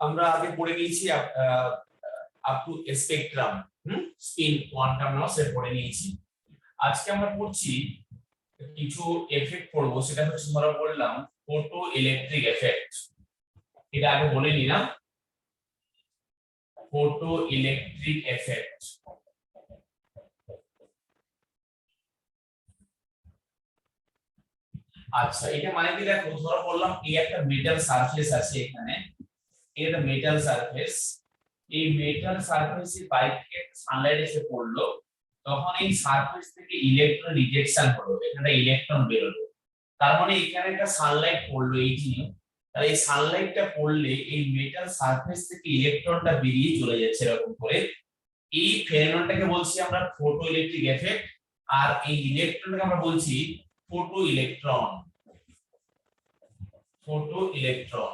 আমরা আগে পড়ে নিয়েছি up to spectrum, spin, quantum laws এর পড়ে নিয়েছি। আজকে আমরা পড়ছি কিছু এফেক্ট পড়বো, সেটা হচ্ছে আমরা বললাম ফটো ইলেকট্রিক এফেক্ট। এটা আগে বলে নিলাম, ফটো ইলেকট্রিক এফেক্ট। আচ্ছা, এটা মানে কি, দেখো ধরো বললাম এই একটা মেটাল সারফেস আছে, এখানে এটা মেটাল সারফেস। এই মেটাল সারফেসের বাইরে থেকে সানলাইট এসে পড়লো, তখন এই সারফেস থেকে ইলেকট্রন রিজেকশন হলো, এখানে ইলেকট্রন বেরোলো। তার মানে এখানে একটা সানলাইট পড়লো এইখানে, তাহলে এই সানলাইটটা পড়লে এই মেটাল সারফেস থেকে ইলেকট্রনটা বেরিয়ে চলে যাচ্ছে এরকম করে। এই ফেনোমেননটাকে বলছি আমরা ফটো ইলেকট্রিক এফেক্ট, আর এই ইলেকট্রনটাকে আমরা বলছি ফটো ইলেকট্রন। Photo electron.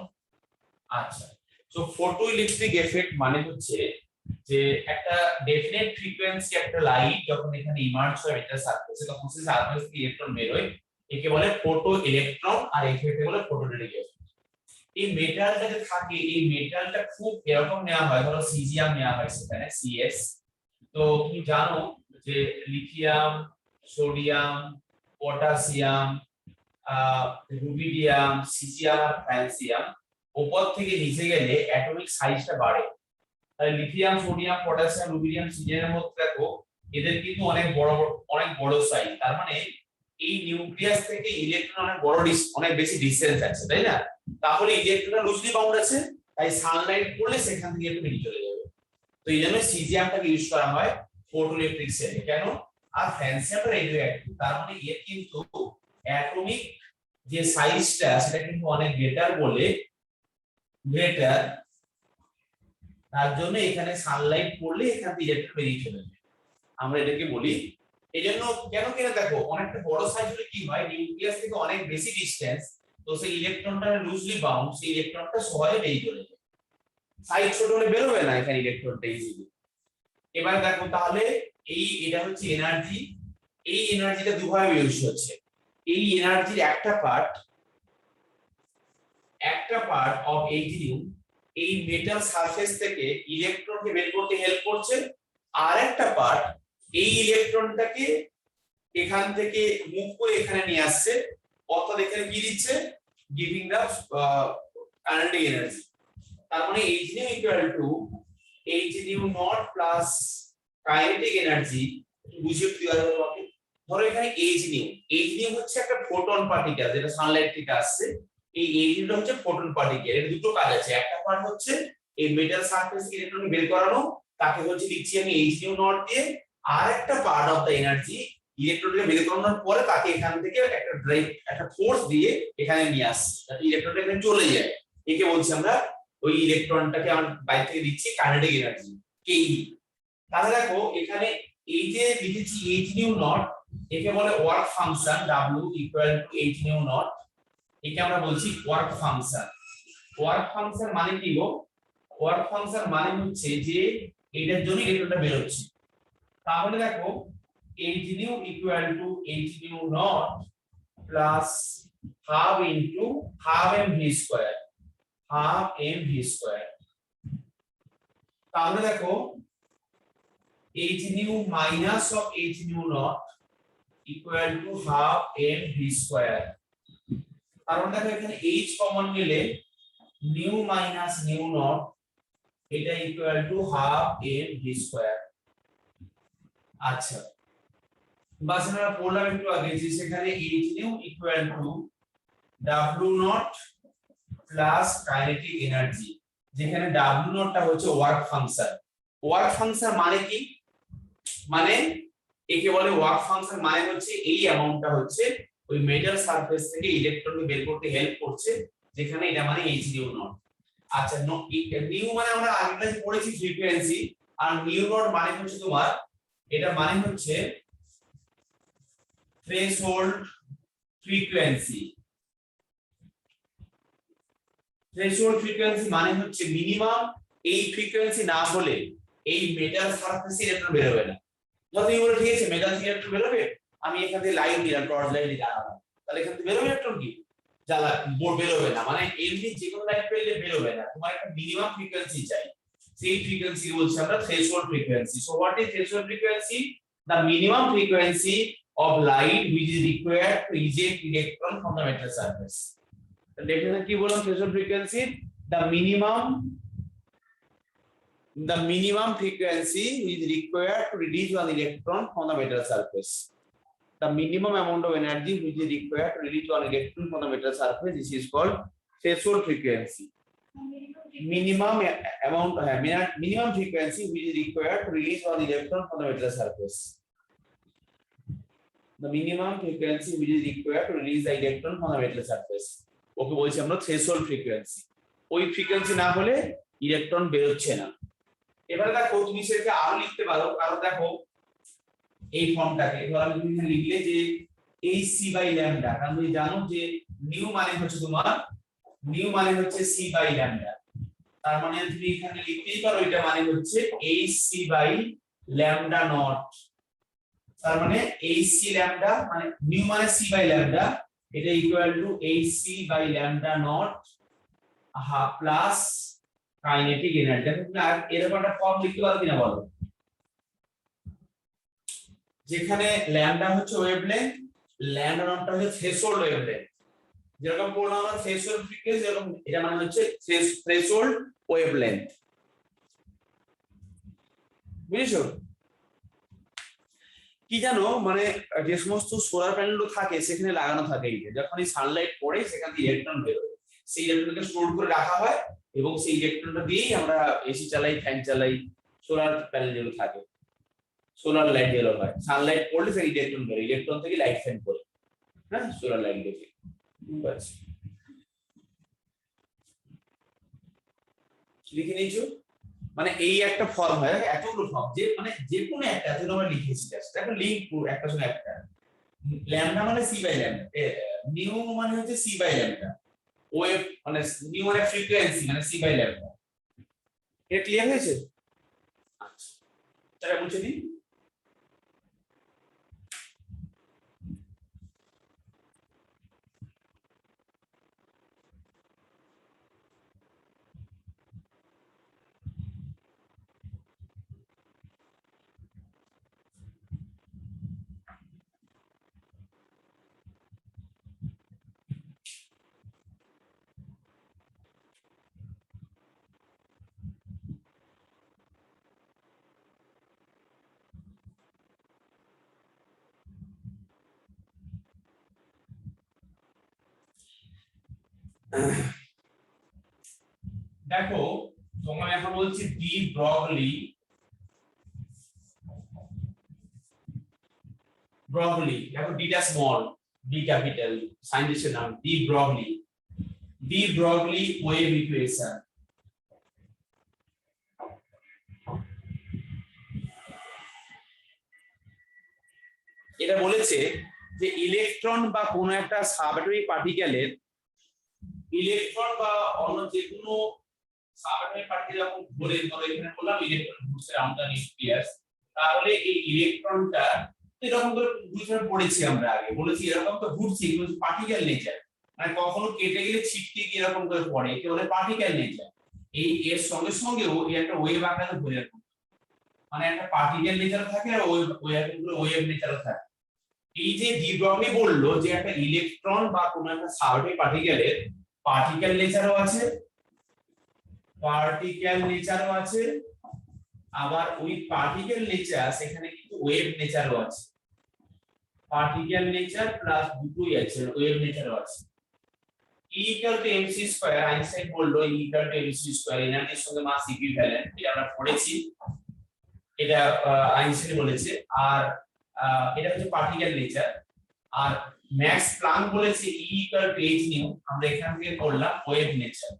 আচ্ছা, তো ফটো ইলেকট্রিক এফেক্ট মানে হচ্ছে যে একটা ডেফিনেট ফ্রিকোয়েন্সি একটা লাইট যখন এখানে ইমার্জ হয় মেটাল সারফেসে, তখন সেই সারফেস থেকে ইলেকট্রন বের হয়, একে বলে ফটো ইলেকট্রন, আর এফেক্টকে বলে ফটো ইলেকট্রিক এফেক্ট। এই মেটালটা যে থাকে, এই মেটালটা খুব এরকম নেওয়া হয়, ধরো সিজিয়াম নেওয়া হয় সেখানে সিএস। তো তুমি জানো যে lithium, sodium, potassium, rubidium, caesium আর ফ্রান্সিয়াম উপর থেকে নিচে গেলে অ্যাটমিক সাইজটা বাড়ে। তাহলে লিথিয়াম, সোডিয়াম, পটাশিয়াম, রুবিডিয়াম, সিজিয়ামের মধ্যে দেখো এদের কিন্তু অনেক বড় সাইজ। তার মানে এই নিউক্লিয়াস থেকে ইলেকট্রন অনেক বেশি ডিসটেন্স আছে, তাই না? তাহলে ইলেকট্রনটা লুজলি বাউন্ড আছে, তাই সানলাইট পড়লে সেখান থেকে একটু বেরিয়ে চলে যাবে। তো এই জন্য সিজিয়ামটাকে ইউজ করা হয় ফটোইলেকট্রিক সেলে। কেন? আর ফ্রান্সিয়ামটা রেডিওঅ্যাক্টিভ, তার মানে এর কিন্তু অ্যাটমিক যে সাইজটা সেটা কিন্তু অনেক গ্রেটার বলে, গ্রেটার, তার জন্য এখানে সানলাইট পড়লে এখান থেকে ইলেকট্রন বেরিয়ে চলে যাবে, আমরা এটাকে বলি। এইজন্য কেন কিনা দেখো অনেকটা বড় সাইজ হলে কি হয়, নিউক্লিয়াস থেকে অনেক বেশি ডিসটেন্স, তো সেই ইলেকট্রনটা লুজলি বাউন্ড, সেই ইলেকট্রনটা সহজে বেরিয়ে চলে যায়। সাইজ ছোট হলে বেরোবে না এখানে ইলেকট্রনটা ইজিলি। এবার দেখো তাহলে এটা হচ্ছে এনার্জি। এই এনার্জিটা দুভাবে ইউজ হচ্ছে। এই এনার্জির একটা পার্ট অফ এইচনিউ এই মেটাল সারফেস থেকে ইলেকট্রনকে বের করতে হেল্প করছে, আর একটা পার্ট এই ইলেকট্রনটাকে এখান থেকে মুভ করে এখানে নিয়ে আসছে, অর্থাৎ এখানে কি দিচ্ছে, গিভিং দা কাইনেটিক এনার্জি। তার মানে h nu equal to h nu naught plus kinetic energy. বুঝিয়ে ক্লিয়ার হলো আপনি? ধরো এখানে এইচনিউ হচ্ছে একটা ফোটন পার্টিকেল, যেটা সানলাইট থেকে আসছে। এই এইচনিউটা হচ্ছে ফোটন পার্টিকেল। এর দুটো কাজ আছে, একটা পার্ট হচ্ছে এই মেটাল সারফেস থেকে ইলেকট্রন বের করানো, তাকে হচ্ছে লিখছি আমি এইচনিউ নট দিয়ে, আর একটা পার্ট অফ দা এনার্জি ইলেকট্রনকে বের করানোর পরে তাকে এখান থেকে একটা ফোর্স দিয়ে এখানে নিয়ে আসছে, যাতে ইলেকট্রনটা এখানে চলে যায়। একে বলছি আমরা, ওই ইলেকট্রনটাকে আমরা বাইরে থেকে দিচ্ছি কাইনেটিক এনার্জি, কেই। তাহলে দেখো এখানে এই যে লিখেছি এইচনিউ নট, একে বলে work function, W equal to h nu naught. একে আমরা বলছি ওয়ার্ক ফাংশন। ওয়ার্ক ফাংশন মানে কি গো? ওয়ার্ক ফাংশন মানে হচ্ছে যে এটার জন্য ইলেকট্রনটা বের হচ্ছে। তাহলে দেখো h nu equal to h nu naught plus half into half mv square, half mv square. তাহলে দেখো hnu minus of hnu not equal to half mv square। কারণ দেখো এখানে h কমন নিলে nu minus nu not এটা equal to half mv square. আচ্ছা, বাস আমরা পড়লাম একটু আগে যে সেখানে hnu equal to w not plus kinetic energy, যেখানে w not টা হচ্ছে ওয়ার্ক ফাংশন। ওয়ার্ক ফাংশন মানে কি? মানে একে বলে ওয়ার্ক ফাংশন, মানে হচ্ছে এই অ্যামাউন্টটা হচ্ছে ওই মেটাল সারফেস থেকে ইলেকট্রনকে বের করতে হেল্প করছে, যেখানে এটা মানে এইচনিউ নট। আচ্ছা, নিউ মানে আমরা আগে ক্লাসে পড়েছি ফ্রিকোয়েন্সি, আর নিউ নট মানে হচ্ছে তোমার, এটা মানে হচ্ছে থ্রেশহোল্ড ফ্রিকোয়েন্সি। থ্রেশহোল্ড ফ্রিকোয়েন্সি মানে হচ্ছে মিনিমাম এই ফ্রিকোয়েন্সি না হলে এই মেটাল সারফেসে ইলেকট্রন বের হবে না। যদি বলে ঠিক আছে মেটাল থেকে ইলেকট্রন বের হবে, আমি এখান থেকে লাইট দিলাম, টর্চ লাইট দিলাম, তাহলে এখান থেকে বের হবে ইলেকট্রন কি? জ্বালা বেরোবে না, মানে এমনি যে কোনো লাইট পেলে বেরোবে না, তোমার একটা মিনিমাম ফ্রিকোয়েন্সি চাই, সেই ফ্রিকোয়েন্সি বলছি আমরা threshold frequency. So what is threshold frequency? The minimum frequency of light which is required to eject electron from the metal surface. Definition কি বললাম threshold frequency? the minimum frequency is required to release one electron from the metal surface. The minimum amount of energy which is required to release one electron from the metal surface, this is called threshold frequency. Minimum amount, minimum frequency which is required to release one electron from the metal surface. The minimum frequency which is required to release the electron from the metal surface. ওকে বলছি আমরা threshold frequency। ওই frequency না হলে electron বেরোচ্ছে না। এবারে দেখো তুমি সেটাকে আরো লিখতে পারো, কারণ দেখো এই ফর্মটাকে ধরো তুমি এখানে লিখলে যে hc বাই ল্যামডা, কারণ তুমি জানো যে নিউ মানে হচ্ছে তোমার c বাই ল্যামডা, তার মানে তুমি এখানে লিখতেই পারো এটা মানে হচ্ছে hc বাই ল্যামডা নট, তার মানে hc ল্যামডা মানে নিউ মানে c বাই ল্যামডা, এটা equal to hc by lambda naught plus kinetic energy. তুমি আর এরকম একটা ফর্ম লিখতে পারো কিনা বলো, যেখানে ল্যামডা হচ্ছে ওয়েভলেংথ, ল্যামডা নটটা হচ্ছে থ্রেশহোল্ড ওয়েভলেংথ, যেরকম পড়লাম আমরা থ্রেশহোল্ড ফ্রিকোয়েন্সি, এরকম এটা মানে হচ্ছে থ্রেশহোল্ড ওয়েভলেংথ। বুঝছো কি জানো, মানে যে সমস্ত সোলার প্যানেলগুলো থাকে সেখানে লাগানো থাকে, এইটা যখন এই সানলাইট পড়ে সেখান থেকে ইলেকট্রন বেরোয়, সেই ইলেকট্রনকে স্টোর করে রাখা হয় এবং সেই ইলেকট্রনটা দিয়েই আমরা এসি চালাই, ফ্যান চালাই, সোলার প্যানেল যেগুলো থাকে, সোলার লাইট যেগুলো হয়, সানলাইট পড়লে সেই ইলেকট্রন বেরোয়, ইলেকট্রন থেকে লাইট ফ্যান করে, হ্যাঁ সোলার লাইট দেখে। বাস লিখে নিয়েছো, মানে এই একটা ফর্ম হয়, এতগুলো ফর্ম যে মানে যে কোনো একটা যেটা আমরা লিখেছি, জাস্ট একটা লিংক একটা সঙ্গে একটা। ল্যামডা মানে c বাই ল্যামডা, নিউ মানে হচ্ছে c বাই ল্যামডা, ওয়েভ মানে নিউ মানে ফ্রিকোয়েন্সি মানে c বাই ল্যামডা। এটা ক্লিয়ার হয়েছে? আচ্ছা তাহলে মুছে দিই। দেখো তোমার এখন বলছি ডি ব্রগলি, দেখো ডিটা স্মল ডি ক্যাপিটাল, সায়েন্টিস্টের নাম ডি ব্রগলি ওয়েভ ইকুয়েশন। এটা বলেছে যে ইলেকট্রন বা কোনো একটা সাবঅ্যাটমিক পার্টিকেলের, ইলেকট্রন বা অন্য যে কোনো সাবঅ্যাটমিক পার্টিকেল যখন ঘুরে, ধরো এখানে বললাম ইলেকট্রন ঘুরছে রাউন্ড দ্য নিউক্লিয়াস, তাহলে এই ইলেকট্রনটা এরকম করে ঘুরে পড়েছি আমরা আগে বলেছি, এরকম তো ঘুরছে, কিন্তু পার্টিকেল নেচার, মানে কখনো কেটে গেলে ছিটকে গিয়ে এরকম করে পড়ে, একে বলে পার্টিকেল নেচার। এই এর সঙ্গে সঙ্গেও এই একটা ওয়েভ আকারে ঘুরে, মানে একটা পার্টিকেল নেচার থাকে আর ওয়েভ নেচার থাকে। এই যে ডি ব্রগলি বললো যে একটা ইলেকট্রন বা কোনো একটা সাবঅ্যাটমিক পার্টিকেলের পার্টিকেল নেচারও আছে, আবার ওই পার্টিকেল নেচার সেখানে কিন্তু ওয়েভ নেচারও আছে, পার্টিকেল নেচার প্লাস দুটোই আছে, ওয়েভ নেচারও আছে। E equal to mc square, Einstein বললো E equal to mc square, এনার্জির সঙ্গে মাস ইকুইভ্যালেন্ট, এটা আমরা পড়েছি, এটা আইনস্টাইন বলেছে। আর এটা হচ্ছে পার্টিকেল নেচার। আর ম্যাক্স প্লাঙ্ক বলেছে E equal to h new, আমরা এখান থেকে করলাম ওয়েভ নেচার,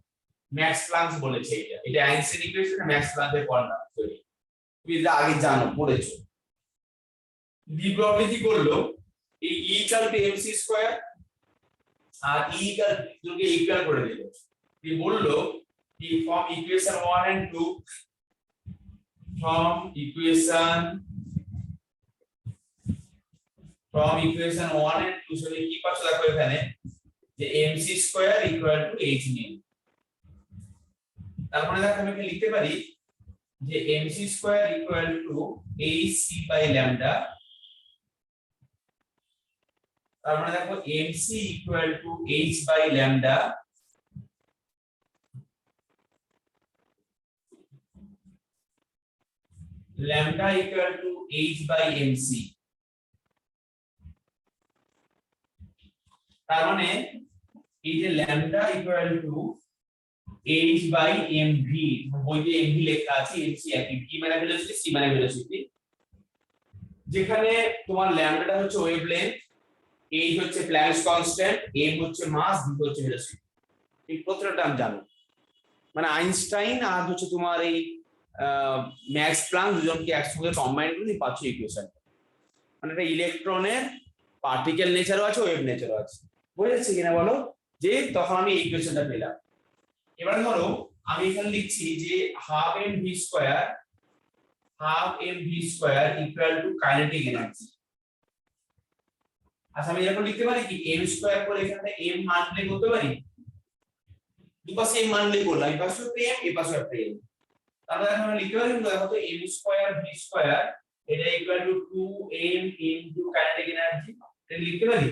ম্যাক্স প্লাঙ্ক বলেছে এটা আইনস্টাইন ইকুয়েশন, ম্যাক্স প্লাঙ্কের ফর্মুলা তৈরি, তুমি এটা আগে জানো পড়েছো। ডি ব্রগলি কি করলো, এই E equal to mc square আর E ইকুয়াল করে দিল, কি বললো কি from equation 1 and 2, from equation 1 and 2 sorry কি পাচ্ছ দেখো এখানে যে mc square equal to h নিন। তার মানে দেখো আমি এখানে লিখতে পারি যে mc square equal to hc by lambda. তার মানে দেখো mc equal to h by lambda lambda equal to h by mc। তার মানে এই যে lambda equal to h by mv, বইতে mv লেখা আছে, mc একই, v মানে ভেলোসিটি, c মানে ভেলোসিটি। যেখানে তোমার ল্যামডাটা হচ্ছে ওয়েভলেন্থ, h হচ্ছে প্ল্যাঙ্কস কনস্ট্যান্ট, m হচ্ছে মাস, v হচ্ছে ভেলোসিটি। এই প্রত্যেকটা টার্ম জানো, মানে আইনস্টাইন আর হচ্ছে তোমার এই ম্যাক্স প্ল্যাঙ্ক দুজনকে একসঙ্গে কম্বাইন করে পাচ্ছ ইকুয়েশন। মানে এটা ইলেকট্রনের পার্টিকেল নেচারও আছে, ওয়েভ নেচারও আছে। বুঝে যাচ্ছে কিনা বলো? যে তখন আমি এই ইকুয়েশনটা পেলাম। এবার ধরো আমি এখানে লিখছি যে half mv square equal two kinetic energy. আচ্ছা আমি এরকম লিখতে পারি কি m স্কয়ার করে এখানে m মাল্টিপ্লাই করতে পারি, দুপাশে m মাল্টিপ্লাই করলাম, এই পাশে একটা m এই পাশে একটা m। তাহলে আমরা লিখতে পারি দেখো তো m স্কয়ার v স্কয়ার এটা equal two 2m into kinetic energy, এটা লিখতে পারি।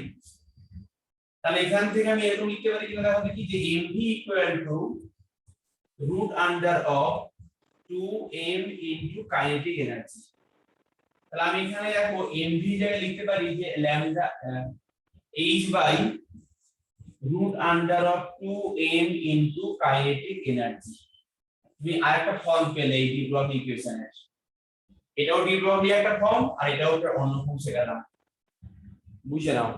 তাহলে এখান থেকে আমি এরকম লিখতে পারি যে দেখো কি যে mv equal to root under of 2m into kinetic energy. তাহলে আমি এখানে দেখো mv জায়গায় লিখতে পারি যে lambda h by root under of 2m into kinetic energy. তুমি আরেকটা ফর্ম পেলে এই ডি ব্রগলি ইকুয়েশনের, এটাও ডি ব্রগলি একটা ফর্ম আর এটাও একটা অন্য ফর্ম, সেটা নাম বুঝে নাও।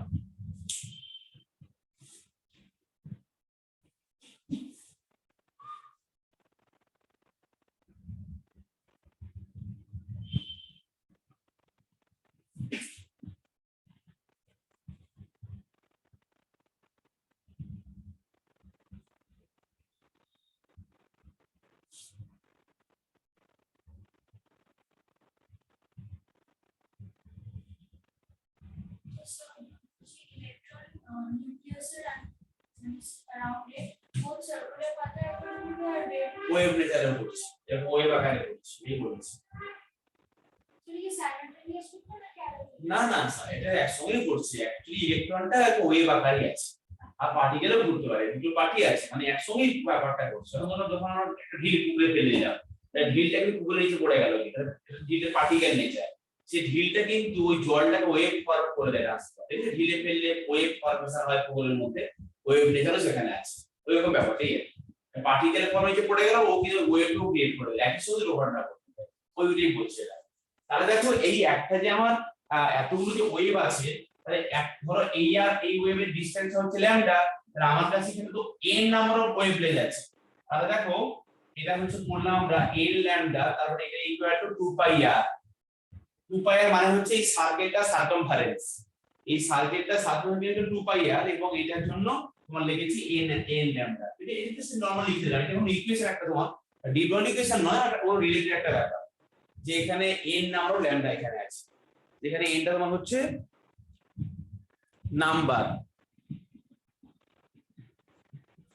ওয়েভ নেচারে বলছি, এবং ওয়েভ আকারে বলছি, এই বলছি। না না এটা একসঙ্গেই করছি, অ্যাকচুয়ালি ইলেকট্রনটা ওয়েভ আকারে আছে আর পার্টিকেলও ঘুরতে পারে, দুটো পার্টি আছে, মানে একসঙ্গেই ব্যাপারটা করছে। যখন আমরা একটা ঢিল পুকুরে ফেলে দিলাম, ঢিলটাকে পুকুরের নিচে পড়ে গেল, ঢিলের পার্টিকেল নেচার, সেই ঢিলটা কিন্তু ওই জলটাকে ওয়েভ ফর্ম করে দেয় রাস্তা, ঠিক আছে? ঢিলে ফেললে ওয়েভ ফর্মেশন হয় পুকুরের মধ্যে, ওয়েভ নেচারও সেখানে আছে, ওইরকম ব্যাপারটাই আছে। পার্টিকেল ফর্মে যে পড়ে গেল ও কিন্তু ওয়েভও ক্রিয়েট করে দেয়, একই সঙ্গে ওভারটা করতে হয়, ওইটাই বলছে। তাহলে দেখো এই একটা যে আমার এতগুলো যে ওয়েভ আছে, তাহলে ধরো এই আর এই ওয়েভের ডিসটেন্স হচ্ছে ল্যামডা, তাহলে আমার কাছে কিন্তু n নাম্বার অফ ওয়েভলেট আছে। তাহলে দেখো এটা হচ্ছে বললাম আমরা n ল্যামডা, তারপরে এটা ইকুয়াল টু 2 পাই r। 2 পাই r মানে হচ্ছে এই সার্কেলটা সার্কামফারেন্স, এই সার্কেলটা সার্কামফারেন্স 2 পাই r, এবং এটার জন্য তোমার লিখেছি n ল্যামডা। এটা জাস্ট নরমাল লিখতে যাবে, এটা কোনো ইকুয়েশন একটা তোমার ডি ব্রগলি ইকুয়েশন নয়, এটা ওর রিলেটেড একটা ব্যাপার, যে এখানে n নাম্বার অফ ল্যামডা এখানে আছে, যেখানে nটা তোমার হচ্ছে নাম্বার,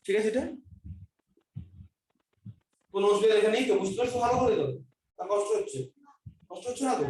ঠিক আছে? এটা কোনো অসুবিধা এখানে নেই তো? বুঝতে পারছো ভালো করে তো? না কষ্ট হচ্ছে? কষ্ট হচ্ছে না তো?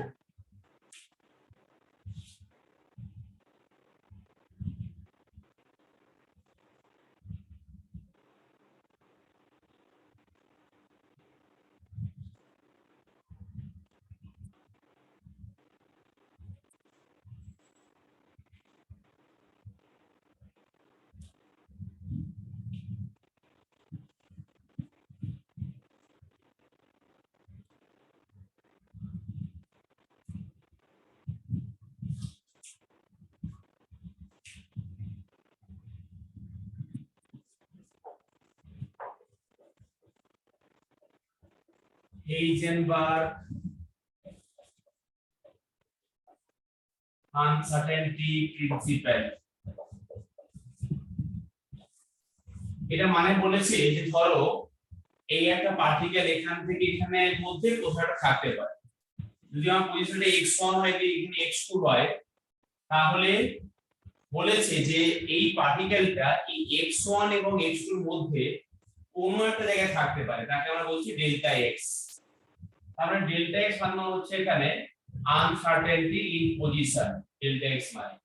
Heisenberg আনসার্টেনটি প্রিন্সিপাল, এটা মানে বলেছে যে ধরো এই একটা পার্টিকেল এখান থেকে এখানে মধ্যে কোথাও থাকতে পারে, যদি আমার পজিশনটা x1 হয়, এখানে x2 হয়, তাহলে বলেছে যে এই পার্টিকেলটা এই x1 এবং x2 এর মধ্যে কোনো একটা জায়গায় থাকতে পারে, তাকে আমরা বলছি ডেল্টা এক্স। তাহলে ডেল্টা এক্স মানে হচ্ছে এখানে uncertainty in position, delta x মানে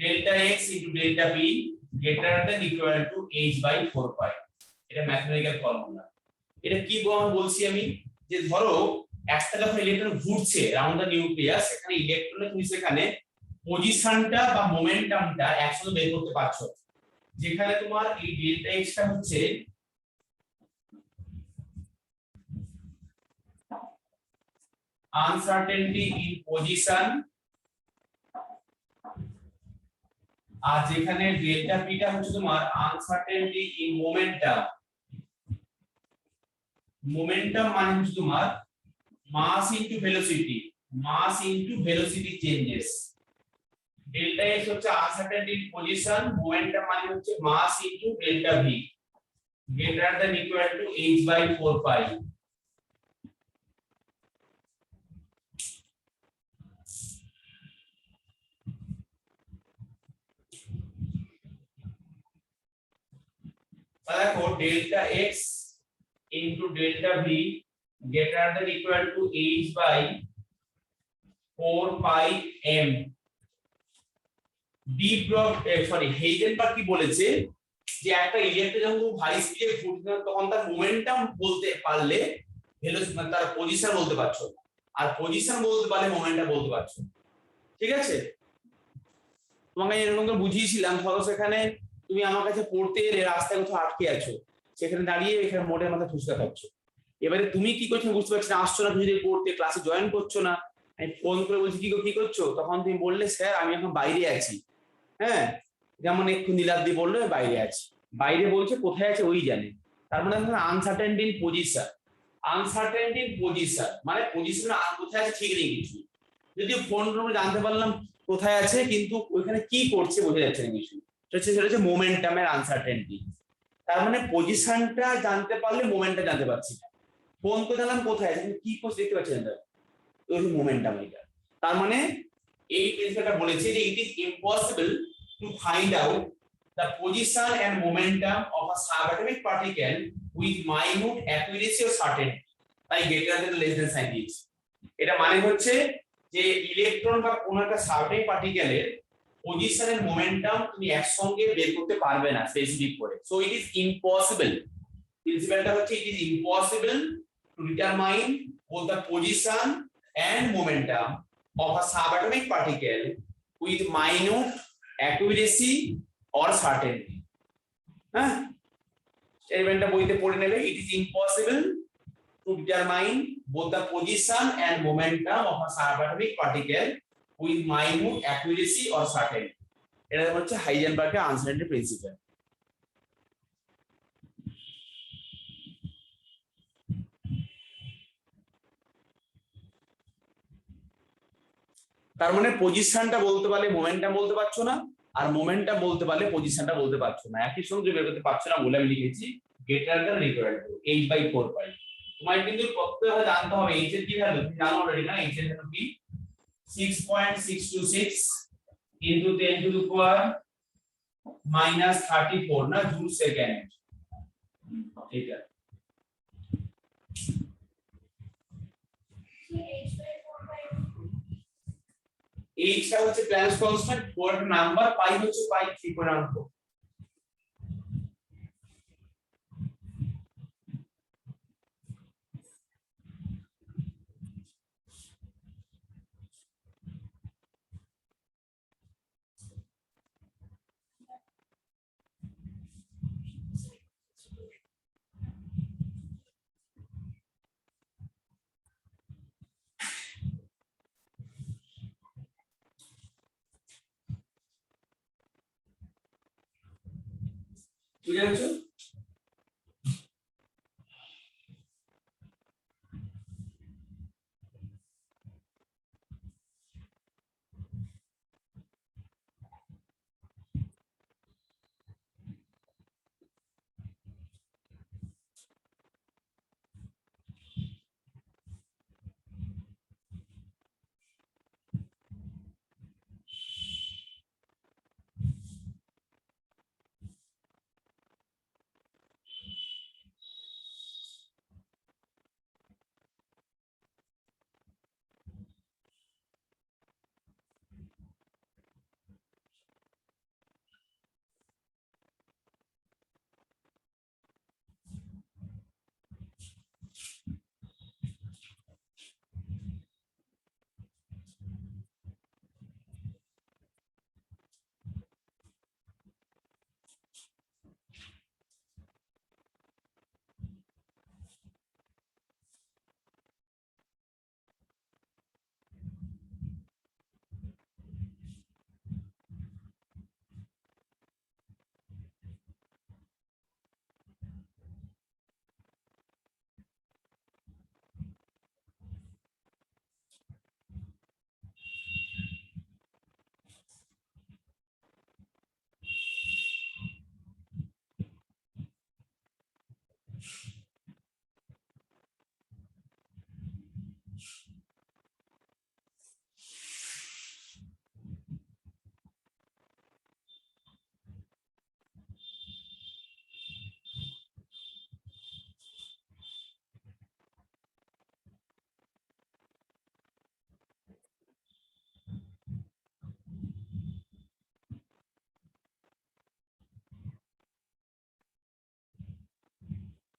delta x into delta p greater than equal to h by 4 pi. এটা ম্যাথমেটিক্যাল ফর্মুলা। এটা কি বলছি আমি, যে ধরো একটা যখন ইলেকট্রন ঘুরছে রাউন্ড দা নিউক্লিয়াস, এখানে ইলেকট্রনে তুমি সেখানে পজিশনটা বা মোমেন্টামটা একসাথে বের করতে পারছো, যেখানে তোমার এই ডেল্টা এক্স টা হচ্ছে আনসার্টেনটি ইন পজিশন, আর যেখানে ডেল্টা পি টা হচ্ছে তোমার আনসার্টেনটি ইন মোমেন্টাম। মোমেন্টাম মানে হচ্ছে তোমার mass into velocity, mass into velocity changes. Delta x হচ্ছে আনসার্টেনটি ইন পজিশন, মোমেন্টাম মানে হচ্ছে mass into delta v greater than equal to h by 4 pi. দেখো delta x into delta v greater than equal to h by 4 pi m। Heisenberg কি বলেছে, যে একটা electron যখন high স্পিডে ঘুরছে তখন তার মোমেন্টাম বলতে পারলে ভেলোসিটি মানে তার পজিশন বলতে পারছো, আর পজিশন বলতে পারলে মোমেন্টাম বলতে পারছো। ঠিক আছে, তোমাকে এরকম করে বুঝিয়েছিলাম। ধরো সেখানে তুমি আমার কাছে পড়তে এলে রাস্তায় কোথাও আটকে আছো, সেখানে দাঁড়িয়ে এখানে মোড়ের মাথা ফুসকা খাচ্ছো, এবারে তুমি কি করছো বুঝতে পারছি না, আসছো না তুমি যদি পড়তে ক্লাসে জয়েন করছো না, আমি ফোন করে বলছি কি করছো, তখন তুমি বললে স্যার আমি এখন বাইরে আছি। হ্যাঁ, যেমন এক্ষুনি নীলাদ্রি বললো বাইরে আছে, বাইরে বলছে কোথায় আছে ওই জানে। তার মানে uncertainty in position, uncertainty in position মানে পজিশন কোথায় আছে ঠিক নেই কিছু, যদিও ফোন করে জানতে পারলাম কোথায় আছে, কিন্তু ওইখানে কি করছে বোঝা যাচ্ছে না কিছু। সেটা হচ্ছে মোমেন্টামের আনসার্টেনটি। তার মানে পজিশনটা জানতে পারলে মোমেন্টটা জানতে পারছি না, ফোন করে জানলাম কোথায় আছে কিন্তু কি করছে দেখতে পাচ্ছি না, ওই মোমেন্টাম এটা। তার মানে এই প্রিন্সিপালটা বলেছে যে it is impossible to find out the position and momentum of a subatomic particle with minute accuracy or certainty, তাই greater than less than sign দিয়েছি। এটা মানে হচ্ছে যে ইলেকট্রন বা কোন একটা সাবঅ্যাটমিক পার্টিকেলের পজিশন এন্ড মোমেন্টাম তুমি একসঙ্গে বের করতে পারবে না স্পেসিফিক করে, সো ইট ইজ ইম্পসিবল। প্রিন্সিপালটা হচ্ছে it is impossible to determine both the position and momentum of a subatomic particle with minute accuracy or certainty। হ্যাঁ, স্টেটমেন্টটা বইতে পড়ে নেবে, it is impossible to determine both the position and momentum of a subatomic particle with minute accuracy or certainty। এটা হচ্ছে হাইজেনবার্গের uncertainty principal. তার মানে পজিশনটা বলতে পারলে মোমেন্টাম বলতে পারছো না, আর মোমেন্টাম বলতে পারলে পজিশনটা বলতে পারছো না, একই সঙ্গে বের করতে পারছো না বলে আমি লিখেছি greater than equal to h by 4 pi. তোমার কিন্তু প্রত্যেকটা জানতে হবে h এর কি ভ্যালু, তুমি জানো অলরেডি না, h এর ভ্যালু কি 6.626 into 10 to the power minus 34 না জুল সেকেন্ড। ঠিক আছে, h টা হচ্ছে প্ল্যাঙ্কস কনস্ট্যান্ট, 4 নাম্বার, পাই হচ্ছে পাই 3.4। বুঝে গেছো?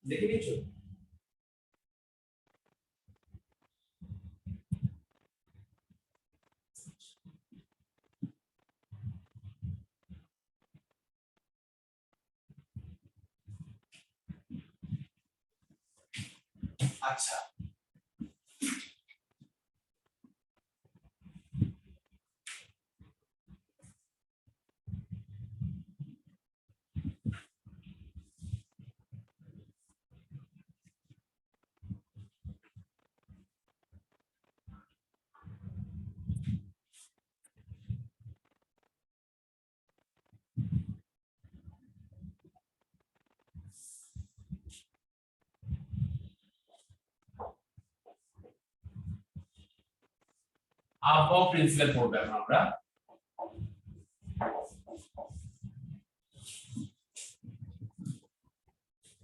দেখে নিচ্ছো? আচ্ছা, আবহাওয়া প্রিন্সিপাল পড়বো এখন আমরা।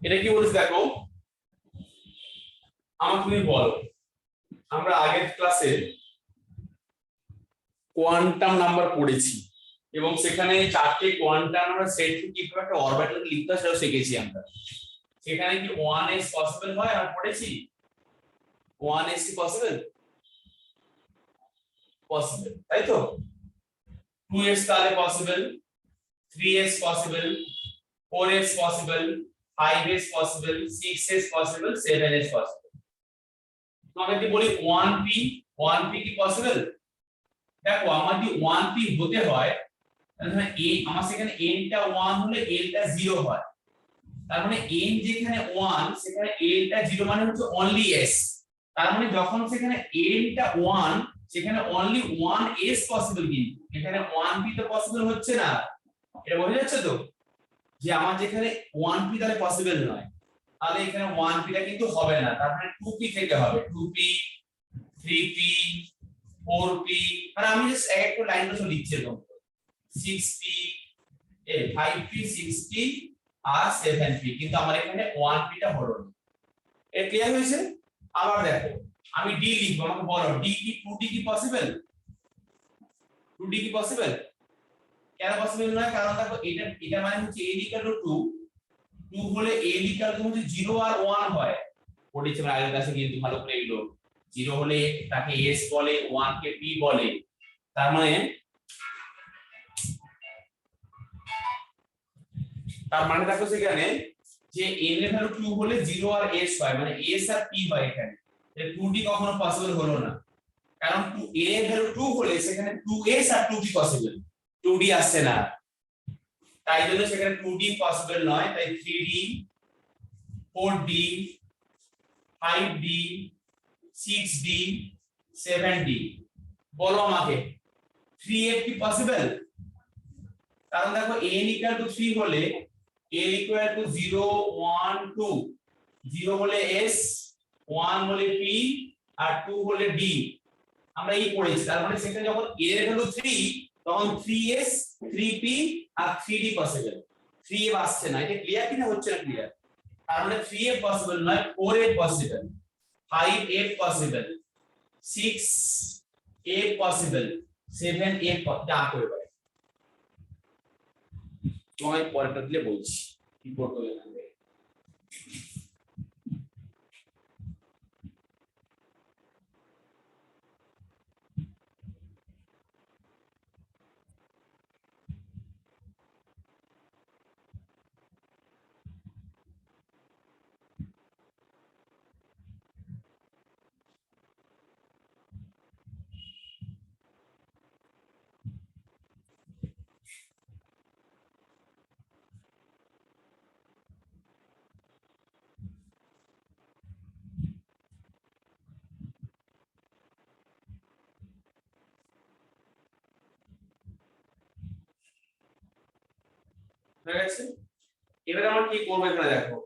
এটা কি বলছে দেখো, আমাকে তুমি বলো, আমরা আগের ক্লাসে কোয়ান্টাম নাম্বার পড়েছি এবং সেখানে চারটে কোয়ান্টাম নাম্বার সেট থেকে কিভাবে একটা অরবিটাল লিখতে হয় সেটাও শিখেছি আমরা। সেখানে কি 1s পসিবল হয়? আমরা পড়েছি 1s কি পসিবল? পসিবল, তাই তো। 2s তাহলে possible, 3s possible, 4s possible, 5s possible, 6s possible, 7s possible. তোমাকে যদি বলি 1p, 1p কি পসিবল? দেখো আমার যদি 1p হতে হয় তাহলে a আমার সেখানে n টা 1 হলে l টা 0 হয়। তার মানে n যেখানে 1 সেখানে l টা 0 মানে হচ্ছে অনলি s। তার মানে যখন সেখানে n টা 1 সেখানে অনলি 1s পসিবল, কিন্তু এখানে 1p তো পসিবল হচ্ছে না। এটা বোঝা যাচ্ছে তো যে আমার যেখানে 1p তাহলে পসিবল নয়, তাহলে এখানে 1p টা কিন্তু হবে না। তার মানে 2p থেকে হবে, 2p, 3p, 4p, মানে আমি জাস্ট একটা লাইন তো লিখছি এরকম, 6p, 5p, 6p আর 7p, কিন্তু আমার এখানে 1p টা হলো না। এটা ক্লিয়ার হয়েছে? আবার দেখো আমি d লিখবো, আমাকে বলো d কি 2d কি পসিবল? 2d কি পসিবল? কেন পসিবল নয়? কারণ দেখো এটা মানে হচ্ছে a ইকুয়াল টু 2, 2 হলে a ইকুয়াল টু হচ্ছে 0 আর 1 হয়। পড়েছি আমরা আগের ক্লাসে, কিন্তু ভালো করে এগুলো 0 হলে তাকে s বলে, 1 কে p বলে। তার মানে দেখো সেখানে যে n এর ভ্যালু 2 হলে 0 আর s হয়, মানে s আর p হয়। এখানে 2d কখনো পসিবল হলো না, কারণ a এর ভ্যালু 2 হলে সেখানে 2s আর 2p পসিবল, 2d আসছে না। তাই জন্য সেখানে 2d পসিবল নয়। তাই 3d, 4d, 5d, 6d, 7d। বলো আমাকে 3f কি পসিবল? কারণ দেখো n ইকুয়াল টু 3 হলে a ইকুয়াল টু 0, 1, 2, 0 হলে s, 1 হলে p আর 2 হলে d। আমরা এই পড়েছি। তার মানে সেখানে যখন a এর ভ্যালু 3 তখন 3s, 3p আর 3d পসিবল। 3f আসছে না। এটা ক্লিয়ার কিনা? হচ্ছে না ক্লিয়ার? তার মানে 3f পসিবল নয়, 4f possible, 5f possible, 6f possible, 7f যা করে পারে। তোমায় পরেরটা দিলে বলছি কি করতে হবে এখানে। ঠিক আছে, এবারে আমরা কি করব এখানে দেখো।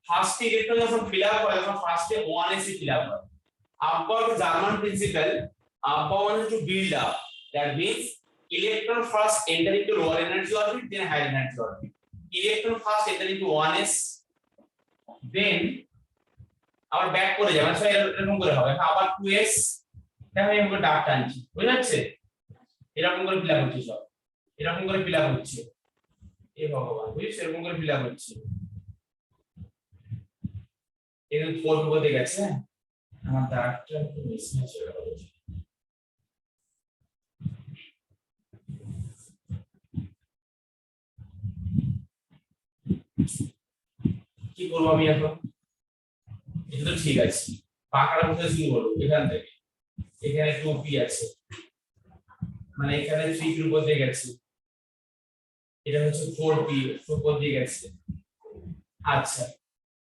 ফার্স্টে ইলেকট্রন যখন ফিল আপ হয় তখন ফার্স্টে 1s ফিল আপ হয়। About German principle, Ampere wanted to build up. That means electron first enter into lower energy orbit, then higher energy orbit. Electron first enter into 1s, দেন আবার back করে যাবে, so এরকম করে হবে, আবার 2s, দেখো আমি এরকম ডাক টানছি, বুঝা যাচ্ছে? এরকম করে ফিল আপ হচ্ছে, সব এরকম করে ফিল আপ হচ্ছে, এ ভগবান বুঝিস, এরকম করে ফিল আপ হচ্ছে, এরকম ফোর করতে গেছে, আমার ডাকটা একটু মিসম্যাচ হয়ে গেল। কি করবো আমি এখন? এটা তো ঠিক আছে, পাকার মধ্যে শুরু হলো এখান থেকে, এখানে 2p আছে, মানে এখানে 3p এর উপর দিয়ে গেছে, এটা হচ্ছে 4p উপর দিয়ে গেছে। আচ্ছা,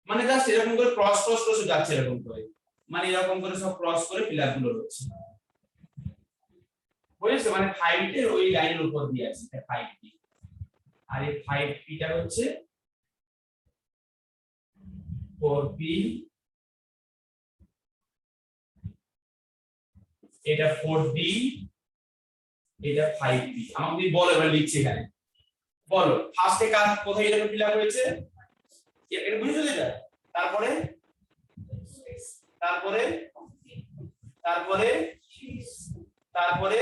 মানে জাস্ট এরকম করে ক্রস ক্রস ক্রস যাচ্ছে, এরকম করে, মানে এরকম করে সব ক্রস করে পিলার গুলো হচ্ছে, বুঝেছো? মানে 5 এর ওই লাইনের উপর দিয়ে আছে, এটা 5p, আর এই 5p টা হচ্ছে 4p, এটা 4d, এটা 5p। আমাকে তুমি বলো, এবার লিখছি এখানে, বলো ফার্স্টে কাজ কোথায় এরকম ফিলআপ হয়েছে, এটা বুঝছো এটা? তারপরে তারপরে তারপরে তারপরে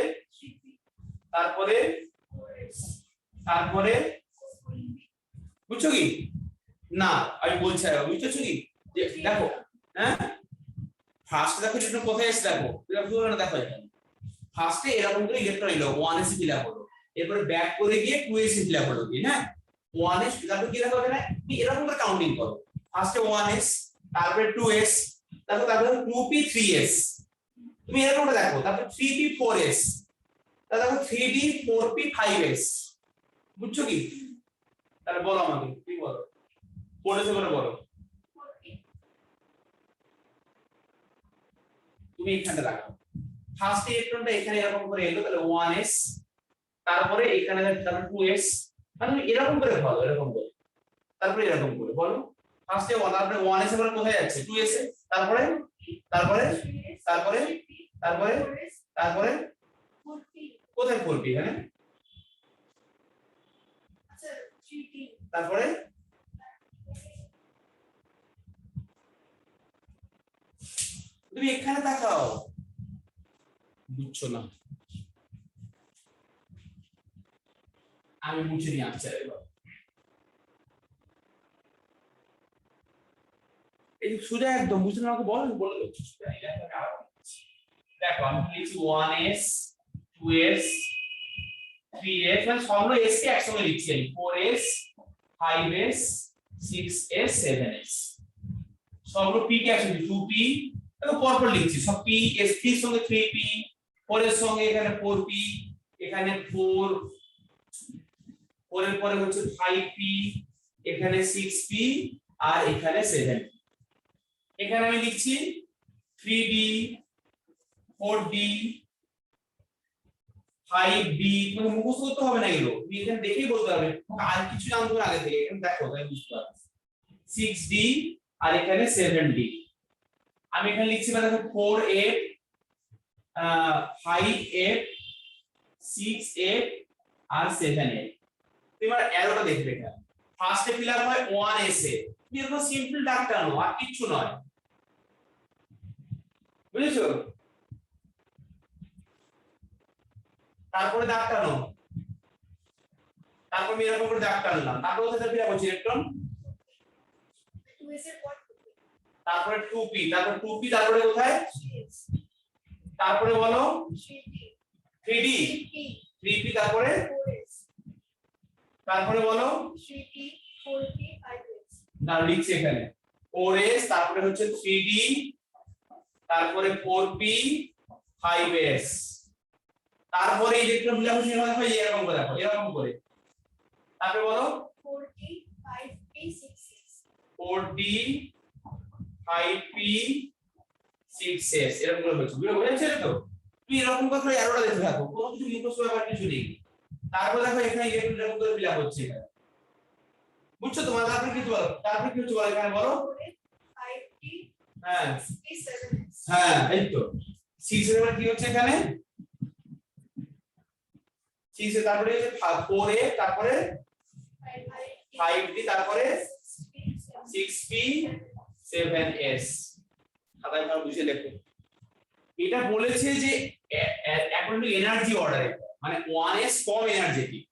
তারপরে তারপরে বুঝছো কি না? আমি বলছি, বুঝছো কি? যে দেখো, হ্যাঁ ফার্স্ট দেখো এটা কোথায় এসে, দেখো দেখো এখানে ফার্স্টে এরকম করে ইলেকট্রন এলো, 1s ফিলআপ হলো, এরপরে ব্যাক করে গিয়ে 2s ফিলআপ হলো, কি হ্যাঁ 1s তারপর কি দেখো এখানে, তুমি এরকম করে কাউন্টিং করো, ফার্স্টে 1s, তারপরে 2s, তারপরে 2p 3s, তুমি এরকম করে দেখো, তারপর 3p 4s, তারপর দেখো 3d 4p 5s, বুঝছো কি? তাহলে বলো আমাকে, কি বলো, পড়েছো করে বলো, তুমি এখানে রাখো, ফার্স্ট ইলেকট্রনটা এখানে এরকম করে এলো, তাহলে 1s, তারপরে এখানে তারপরে 2s, মানে তুমি এরকম করে বলো, এরকম করে, তারপরে এরকম করে বলো, ফার্স্টে 1, তারপরে 1s এর পরে কোথায় যাচ্ছে, 2s এ, তারপরে তারপরে তারপরে তারপরে তারপরে কোথায় 4p এখানে, আচ্ছা 3p, তারপরে তুমি এখানে তাকাও, বুঝছো না? আমি মুছে নিয়ে আসছি এবার, এই সোজা একদম বুঝছো না, আমাকে বলো, বলে দিচ্ছি সোজা, দেখো আমি লিখছি 1s 2s 3s, মানে সবগুলো s কে একসঙ্গে লিখছি আমি, 4s 5s 6s 7s, সবগুলো p কে একসঙ্গে, 2p, দেখো পরপর লিখছি সব, p s 3 এর সঙ্গে 3p, 4 এর সঙ্গে এখানে 4p, এখানে 4, 4 এর পরে হচ্ছে 5p, এখানে 6p, আর এখানে 7p, এখানে আমি লিখছি 3d 4d 5d, মানে মুখস্থ করতে হবে না এগুলো, তুমি এখানে দেখেই বলতে পারবে, আর কিছু জানতে হবে আগে থেকে, এখানে দেখো তাই বুঝতে পারবে, 6d, আর এখানে 7d, আমি এখানে লিখছি না, দেখো 4a 5a 6a আর 7a, তোমার অ্যারোটা দেখবে, এখানে ফার্স্টে ফিলআপ হয় 1s এ, এরকম সিম্পল ডাক টানো, আর কিছু নয়, বুঝেছো? তারপরে দাগ টানো, তারপর আমি এরকম করে দাগ টানলাম, তারপর কোথায় ফিলআপ হচ্ছে ইলেকট্রন, 2s এর পর, তারপরে 2p, তারপর 2p, তারপরে কোথায়, তারপরে বলো 3d 3p, তারপরে 4s, তারপরে বলো 3p 4p 5s, না লিখছি এখানে 4s, তারপরে হচ্ছে 3d, তারপরে 4p 5s, তারপরে ইলেকট্রন ফিলআপ হয় এরকম করে, দেখো এরকম করে, তারপরে বলো 4d 5p 6s, 4d 5p 6s, এরকম করে হচ্ছে, বুঝেছো তো? তুমি এরকম করে অ্যারোটা দেখতে থাকো, কোনো কিছু মুখস্থ ব্যাপার কিছু নেই, তারপর দেখো এখানে ইলেকট্রন এরকম করে ফিলআপ হচ্ছে এখানে, বুঝছো তোমার? তারপরে কি বলো, তারপরে কি হচ্ছে বলো এখানে বলো 5p, হ্যাঁ 7s, হ্যাঁ এই তো 6 এর কি হচ্ছে এখানে 6 এর, তারপরে 4a, তারপরে 5d তারপরে 6p 7s খাতায় ভালো বুঝে লেখো। এটা বলেছে যে অ্যাকর্ডিং টু এনার্জি অর্ডারে, মানে 1s কম এনার্জেটিক।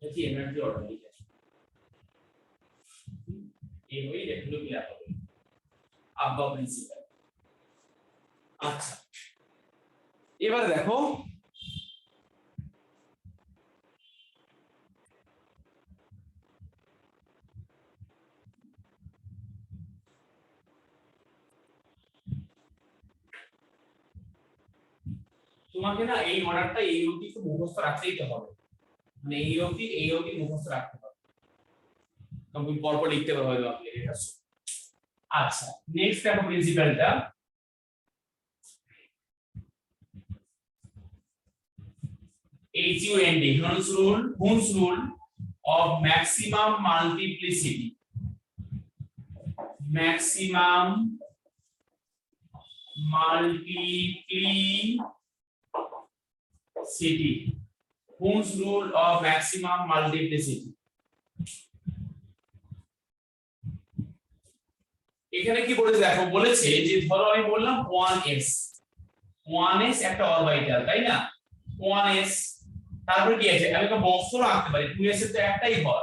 দেখি এনার্জি অর্ডার লিখে এই হই রেগুলার কি হবে আব্বা প্রিন্সিপাল। আচ্ছা এবার দেখো তোমাকে না এই অর্ডারটা এই অবধি তো মুখস্থ রাখতেই তো হবে, মানে এই অবধি মুখস্থ রাখতে হবে, তুমি পরপর লিখতে পারবে আপনি এটা। আচ্ছা নেক্সট দেখো প্রিন্সিপালটা HUND Hund's rule of maximum multiplicity, maximum multiplicity, Hund's rule of maximum multiplicity। এখানে কি বলেছে দেখো, বলেছে যে ধরো আমি বললাম 1s একটা অরবিটাল তাই না, 1s তারপরে কি আছে আমি একটা বক্সও আঁকতে পারি, 2s এর তো একটাই ঘর,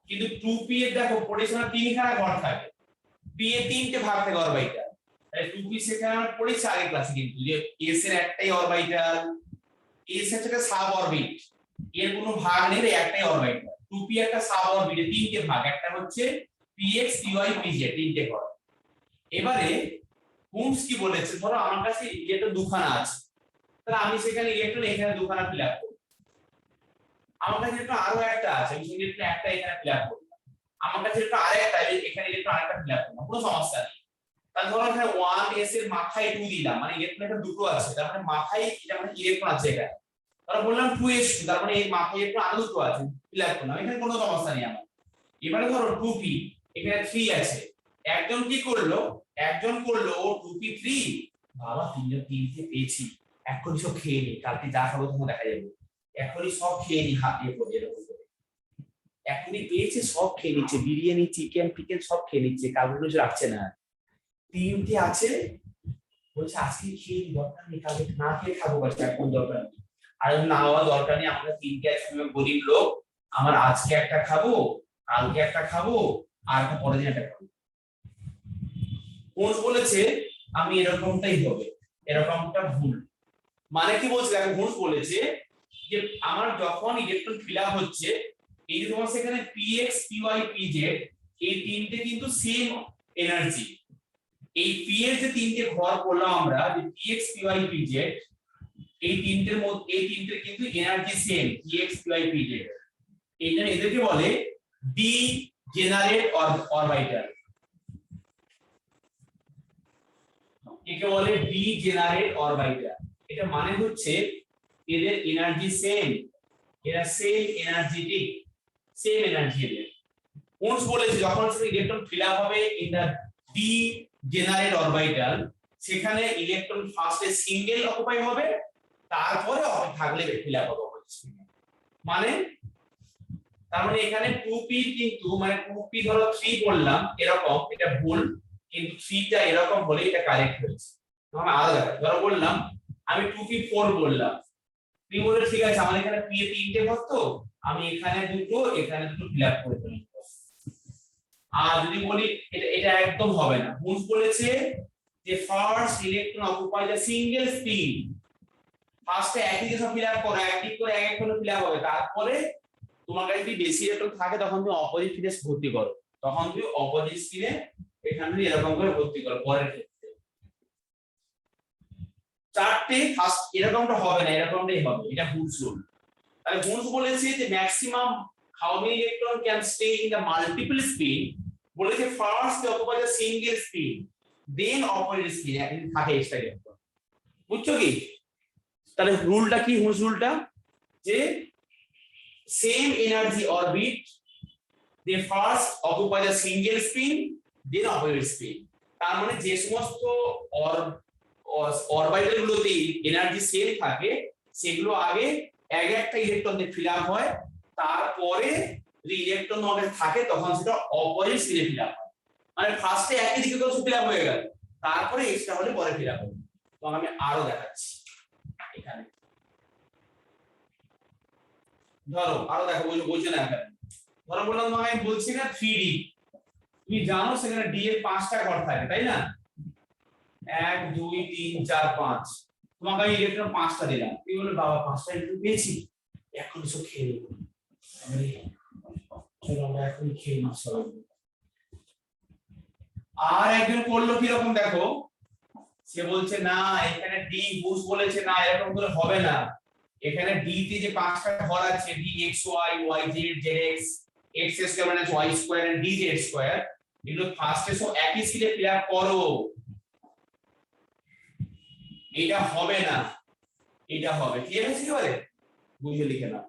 কিন্তু 2p এর দেখো পরিসীমা তিনখানা ঘর থাকে, p এর তিনটে ভাগ থাকে অরবিটাল, তাই 2p সেখানে আমরা পড়েছি আগের ক্লাসে কিন্তু যে s এর একটাই অরবিটাল, s হচ্ছে একটা সাব অরবিট, এর কোনো ভাগ নেই, একটাই অরবিটাল, 2p একটা সাব অরবিটে তিনটে ভাগ, একটা হচ্ছে px py pz তিনটে ঘর। এবারে হুমস কি বলেছে, ধরো আমার কাছে ইলেকট্রন দুখানা আছে, তাহলে আমি সেখানে ইলেকট্রন এখানে দুখানা ফিল আপ করব, আমার কাছে একটা আরো একটা আছে আমি সেখানে ইলেকট্রন একটা এখানে ফিল আপ করব, আমার কাছে একটা আরেকটা এখানে ইলেকট্রন আরেকটা ফিল আপ করব, কোনো সমস্যা নেই। তাহলে ধরো এখানে 1s এর মাথায় 2 দিলাম, মানে ইলেকট্রন একটা দুটো আছে, তার মানে মাথায় এটা মানে ইলেকট্রন আছে এখানে, তাহলে বললাম 2s2, তার মানে এই মাথায় ইলেকট্রন আরো দুটো আছে ফিল আপ করলাম, এখানে কোনো সমস্যা নেই আমার। এবারে ধরো 2p এখানে 3 আছে, একজন কি করলো, একজন করলো ও 2p3, বাবা তিনটে পেয়েছি, এখনই সব খেয়ে নি, কালকে যা খাবো তখন দেখা যাবে, এখনই সব খেয়ে নি, হাতে পড়ে এরকম করে এখনই পেয়েছে সব খেয়ে নিচ্ছে, বিরিয়ানি চিকেন ফিকেন সব খেয়ে নিচ্ছে, কালকে কিছু রাখছে না, তিনটে আছে বলছে আজকে খেয়ে নি, দরকার নেই কালকে না খেয়ে খাবো, বলছে এখন দরকার নেই, আর না হওয়া দরকার নেই, আমরা তিনটে একসঙ্গে গরিব লোক, আমার আজকে একটা খাবো, কালকে একটা খাবো, আর একটা পরের দিন একটা খাবো। কোন বলেছে আমি এরকমটাই হবে, এরকমটা ভুল, মানে কি বলছে দেখো, হুমস বলেছে যে আমার যখন ইলেকট্রন ফিল আপ হচ্ছে, এই যে তোমার সেখানে px py pz এই তিনটে কিন্তু সেম এনার্জি, এই p এর যে তিনটে ঘর বললাম আমরা যে px py pz এই তিনটের মধ্যে এই তিনটে কিন্তু energy same px py pz, এটা এদেরকে বলে ডিজেনারেট অরবিটাল, একে বলে ডিজেনারেট অরবিটাল। এটা মানে হচ্ছে এদের এনার্জি সেম, এরা সেম এনার্জেটিক, সেম এনার্জি এদের। কোনস বলেছে যখন ইলেকট্রন ফিল আপ হবে ইন দা ডিজেনারেট অরবিটাল, সেখানে ইলেকট্রন ফার্স্টে সিঙ্গেল অকুপাই হবে, তারপরে থাকলে ফিল আপ হবে। মানে তার মানে এখানে 2p কিন্তু মানে 2p ধরো 3 বললাম এরকম, এটা ভুল, কিন্তু 3 টা এরকম হলে এটা কারেক্ট হয়েছে। আমরা আলাদা ধরো বললাম আমি 2p 4 বললাম, তুমি বলে ঠিক আছে আমার এখানে p এ তিনটে ঘর, তো আমি এখানে দুটো ফিল আপ করে দেব। আর যদি বলি এটা এটা একদম হবে না। হুন্স বলেছে যে first electron occupy the single spin, ফার্স্টে একই যে সব ফিল আপ করো, একই করে এক এক করে ফিল আপ হবে, তারপরে তোমার কাছে যদি বেশি ইলেকট্রন থাকে তখন তুমি অপোজিট স্পিনে ভর্তি করো, তখন তুমি অপোজিট স্পিনে এখানে এরকম করে ভর্তি করো পরের ক্ষেত্রে। চারটে ফার্স্ট এরকমটা হবে না, এরকমটাই হবে, এটা হুন্স রুল। তাহলে হুন্স বলেছে যে maximum how many electron can stay in the multiple spin, বলেছে first occupy the single spin then opposite spin একদিন থাকে এক্সট্রা ইলেকট্রন। বুঝছো কি? তাহলে রুলটা কি হুন্স রুলটা, যে same energy orbit they first occupy the single spin then opposite spin। তার মানে যে সমস্ত অরবিটাল গুলোতে এনার্জি সেম থাকে সেগুলো আগে এক একটা ইলেকট্রন দিয়ে ফিল আপ হয়, তারপরে যদি ইলেকট্রন আমাদের থাকে তখন সেটা অপোজিট স্পিনে ফিল আপ হয়। মানে ফার্স্টে একই দিকে তো ফিল আপ হয়ে গেল, তারপরে এক্সট্রা হলে পরে ফিল আপ হবে। তো আমি আরো দেখাচ্ছি এখানে, ধরো আরো দেখো, বুঝছো না এখানে। ধরো বললাম তোমাকে আমি বলছি না 3D, তুমি জানো সেখানে ডি এর 5টা ঘর থাকে তাই না, 1 2 3 4 5, তোমাকে আমি ইলেকট্রন 5টা দিলাম, তুমি বলে বাবা 5টা ইলেকট্রন পেয়েছি, এখন সব খেয়ে নেবো, চলো আমরা এখন খেয়ে নিই সবাই। আর একজন করলো কি রকম দেখো, সে বলছে না এখানে ডি বুস বলেছে না এরকম করে হবে না, এখানে ডি তে যে 5টা ঘর আছে D x y y z z x x square মানে y square and D z square, এগুলো ফার্স্টে সব একই স্পিডে ফিল আপ করো। এটা হবে না, এটা হবে, কি হয়েছে কি বলে বুঝে লিখে নাও।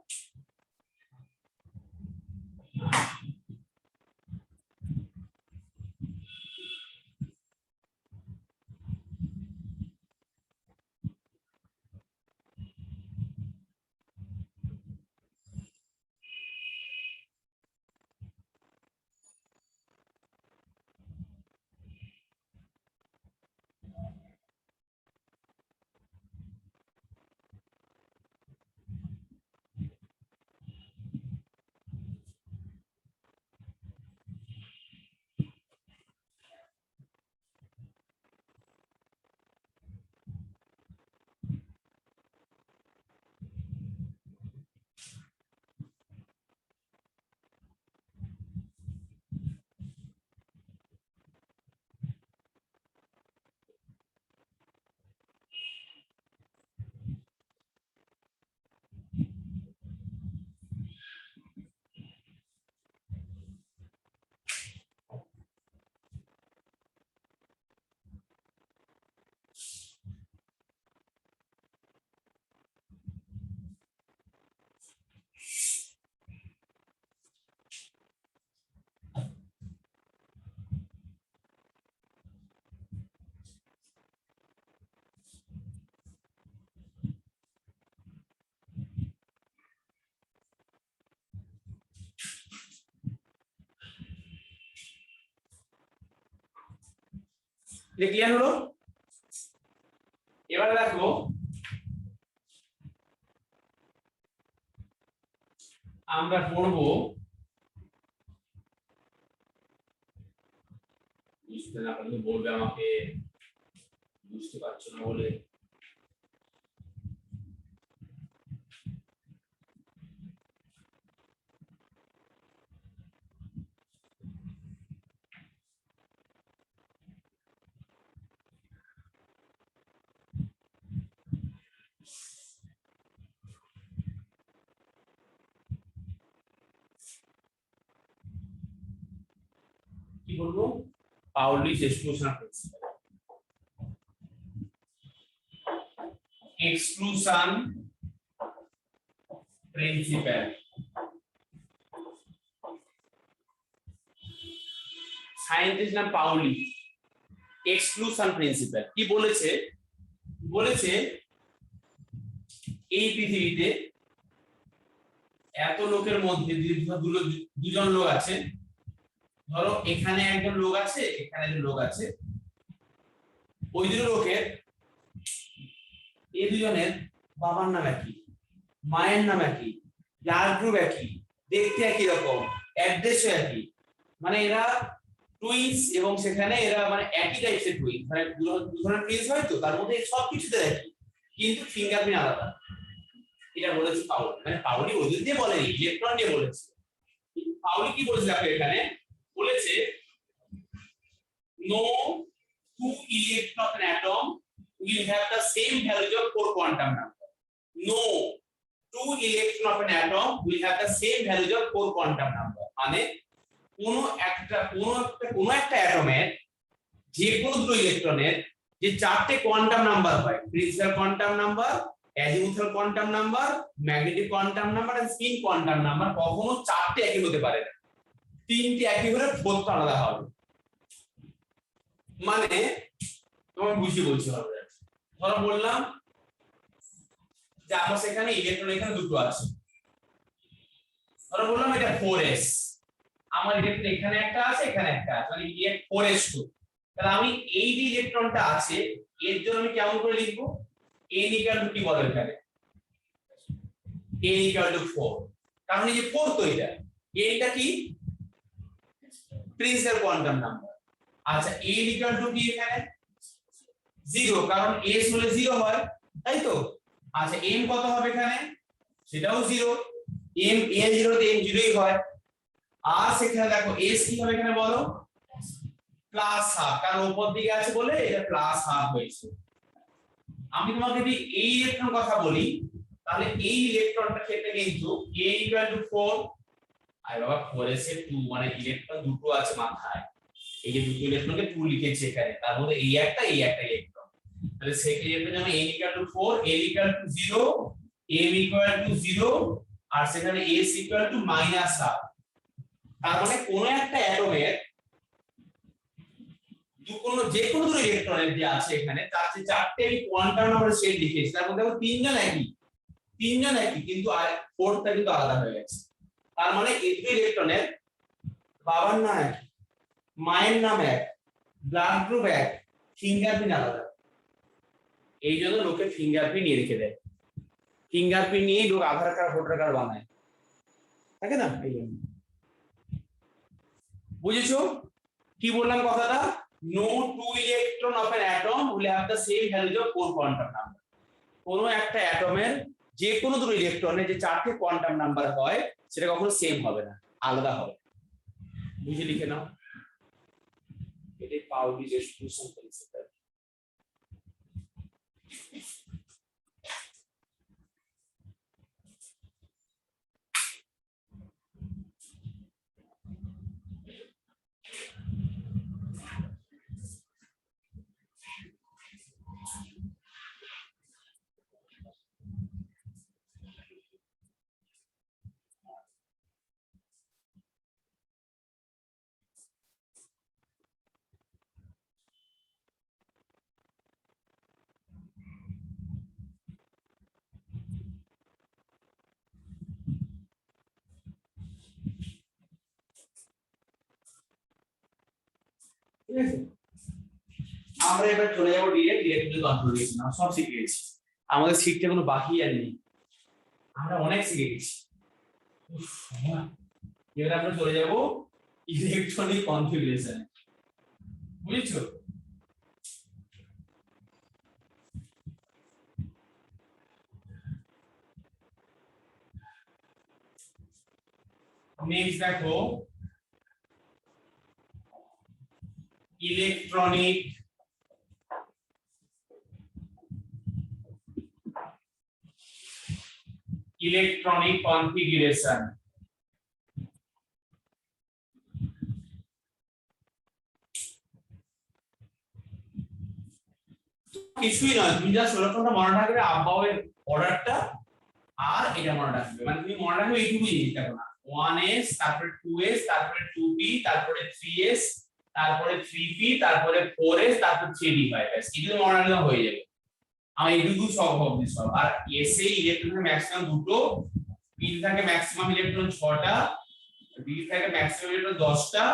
এটা ক্লিয়ার হলো? এবারে দেখো আমরা পড়বো, বুঝতে না পারলে বলবে আমাকে, বুঝতে পারছো না বলে। বলবো Pauli's exclusion principle. Exclusion principle scientist নাম পাউলি। এক্সক্লুশন প্রিন্সিপাল কি বলেছে? বলেছে এই পৃথিবীতে এত লোকের মধ্যে দুজন লোক আছে, ধরো এখানে একজন লোক আছে, এখানে একজন লোক আছে, ওই দুটো লোকের এই দুজনের বাবার নাম একই, মায়ের নাম একই, ব্লাড গ্রুপ একই, দেখতে একই রকম, অ্যাড্রেসও একই, মানে এরা টুইনস এবং সেখানে এরা মানে একই টাইপের টুইন, মানে দুজনের টুইনস হয় তো তার মধ্যে সবকিছুতে একই, কিন্তু ফিঙ্গারপ্রিন্ট আলাদা। এটা বলেছে পাউলি, মানে পাউলি ওদের দিয়ে বলেনি, ইলেকট্রন দিয়ে বলেছে। পাউলি কি বলেছে দেখো এখানে বলেছে no two electrons of an atom will have the same value of 4 quantum number. No two electrons of an atom will have the same value of 4 quantum number. মানে কোন একটা অ্যাটমের যে কোনো দুটো ইলেকট্রনের যে চারটে কোয়ান্টাম নাম্বার হয়, principal quantum number, azimuthal quantum number, magnetic quantum number আর স্পিন কোয়ান্টাম নাম্বার, কখনো চারটে একই হতে পারে না, তিনটে একই হলে ফোর্থটা আলাদা হবে। মানে তোমাকে বুঝিয়ে বলছি হবে, ধরো বললাম যে আমার সেখানে ইলেকট্রন এখানে দুটো আছে, ধরো বললাম এটা 4s, আমার ইলেকট্রন এখানে একটা আছে এখানে একটা আছে, মানে 4s2। তাহলে আমি এই যে ইলেকট্রনটা আছে এর জন্য আমি কেমন করে লিখবো? n = কি বলে এখানে? n = 4, কারণ এই যে 4 তো এটা এটা কি প্রিন্সিপাল কোয়ান্টাম নাম্বার। আচ্ছা n = কি এখানে 0, কারণ s হলে 0 হয়, তাই তো? আচ্ছা m কত হবে এখানে? সেটাও 0, m 0 তে m 0ই হয়। আর সেখানে দেখো s কি হবে এখানে বলো? +½ কারণ উপর দিকে আছে বলে এটা +½ হয়েছে। আমি তোমাকে যদি এই ইলেকট্রন কথা বলি তাহলে এই ইলেকট্রনটার ক্ষেত্রে কিন্তু a = 4, আর বাবা 4s এর 2 মানে ইলেকট্রন দুটো আছে মাথায়, এই যে দুটো ইলেকট্রনকে 2 লিখেছি এখানে, তার মধ্যে এই একটা ইলেকট্রন, তাহলে সেই ক্ষেত্রে যেমন n = 4, l = 0, m = 0 আর সেখানে s = -½ তার মানে কোন একটা অ্যাটমের যে কোনো দুটো ইলেকট্রনের যে আছে এখানে তার যে চারটে আমি কোয়ান্টাম নাম্বার সেট লিখেছি, তার মধ্যে তিনজন একই কিন্তু আর ফোর্থটা কিন্তু আলাদা হয়ে গেছে। তার মানে এই দুটো ইলেকট্রনের বাবার নাম এক, মায়ের নাম এক, ব্লাড গ্রুপ এক, ফিঙ্গারপ্রিন্ট আলাদা। এই জন্য লোকে ফিঙ্গারপ্রিন্ট নিয়ে রেখে দেয়, ফিঙ্গারপ্রিন্ট নিয়েই লোক আধার কার্ড ভোটার কার্ড বানায়, থাকে না? এই জন্য বুঝেছো কি বললাম কথাটা? No two electron of an atom will have the same value of 4 quantum number. কোন একটা অ্যাটমের যে কোনো দুটো ইলেকট্রনের যে চারটে কোয়ান্টাম নাম্বার হয় সেটা কখনো সেম হবে না, আলাদা হবে। বুঝে লিখে নাও, এটাই পাউলিস এক্সক্লুশন প্রিন্সিপাল। আমরা এবার চলে যাবো ডিরেক্ট কন্ট্রোলেশন। আমরা সব শিখে গেছি, আমাদের শিখতে কোনো বাকি আর নেই, আমরা অনেক শিখে গেছি। এবার আমরা চলে যাবো ইলেকট্রনিক কনফিগারেশন, বুঝছো? নেক্সট দেখো ইলেকট্রনিক কনফিগারেশন। কিছুই নয়, তুমি জাস্ট ইলেকট্রনটা মনে রাখবে আবাউটের অর্ডারটা আর এটা মনে রাখবে, মানে তুমি মনে রাখবে এইটুকুই জিনিস, দেখো না 1s তারপরে 2s তারপরে 2p তারপরে 3s তারপরে 3p তারপরে 4s তারপরে 3d 5s, এগুলো মনে রাখলে হয়ে যাবে। আমার এইটুকু সব হবে সব। আর s এ ইলেকট্রনের ম্যাক্সিমাম দুটো, p থাকে ম্যাক্সিমাম ইলেকট্রন 6টা, d থাকে ম্যাক্সিমাম ইলেকট্রন 10টা,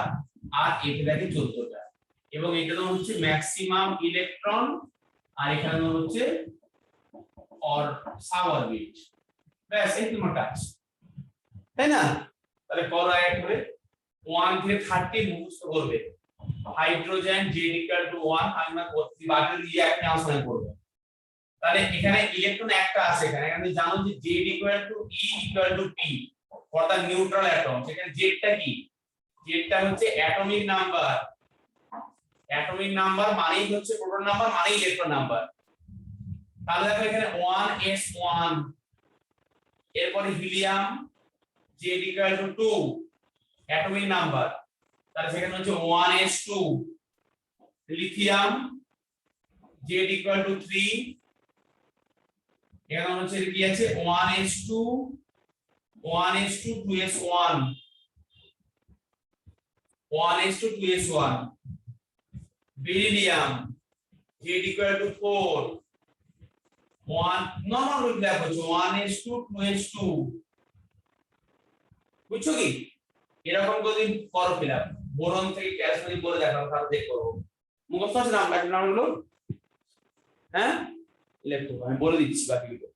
আর a থাকে 14টা, এবং এটা তো হচ্ছে ম্যাক্সিমাম ইলেকট্রন, আর এখানে হচ্ছে অর সাবঅরবিট। ব্যাস এই তোমার কাজ, তাই না? তাহলে করো এক করে 1 থেকে 30 মুখস্থ করবে। হাইড্রোজেন z ইকুয়াল টু 1, আমি না করছি বাকি রিঅ্যাক্ট আনসার করব। তাহলে এখানে ইলেকট্রন একটা আছে, এখানে জানো যে z equal to e equal to p for the neutral atom. সেখানে z টা কি? z টা হচ্ছে অ্যাটমিক নাম্বার, অ্যাটমিক নাম্বার মানেই হচ্ছে প্রোটন নাম্বার মানেই ইলেকট্রন নাম্বার। তাহলে দেখো এখানে 1s1, এরপরে helium z equal two 2 atomic number, তাহলে সেখানে হচ্ছে 1s2, lithium z equal two 3, এখানে হচ্ছে কি আছে 1s2 2s1 1s2 2s1, beryllium z equal two 4 1 normal দেখো 1s2 2s2, বুঝছো কি? এরকম যদি করো ফিলআপ বোরন থেকে ক্যালসিয়াম বলে দেখাবো, তাহলে দেখো মুখস্থ আছে নামগুলো, হ্যাঁ লেখো, আমি বলে দিচ্ছি বাকিগুলো।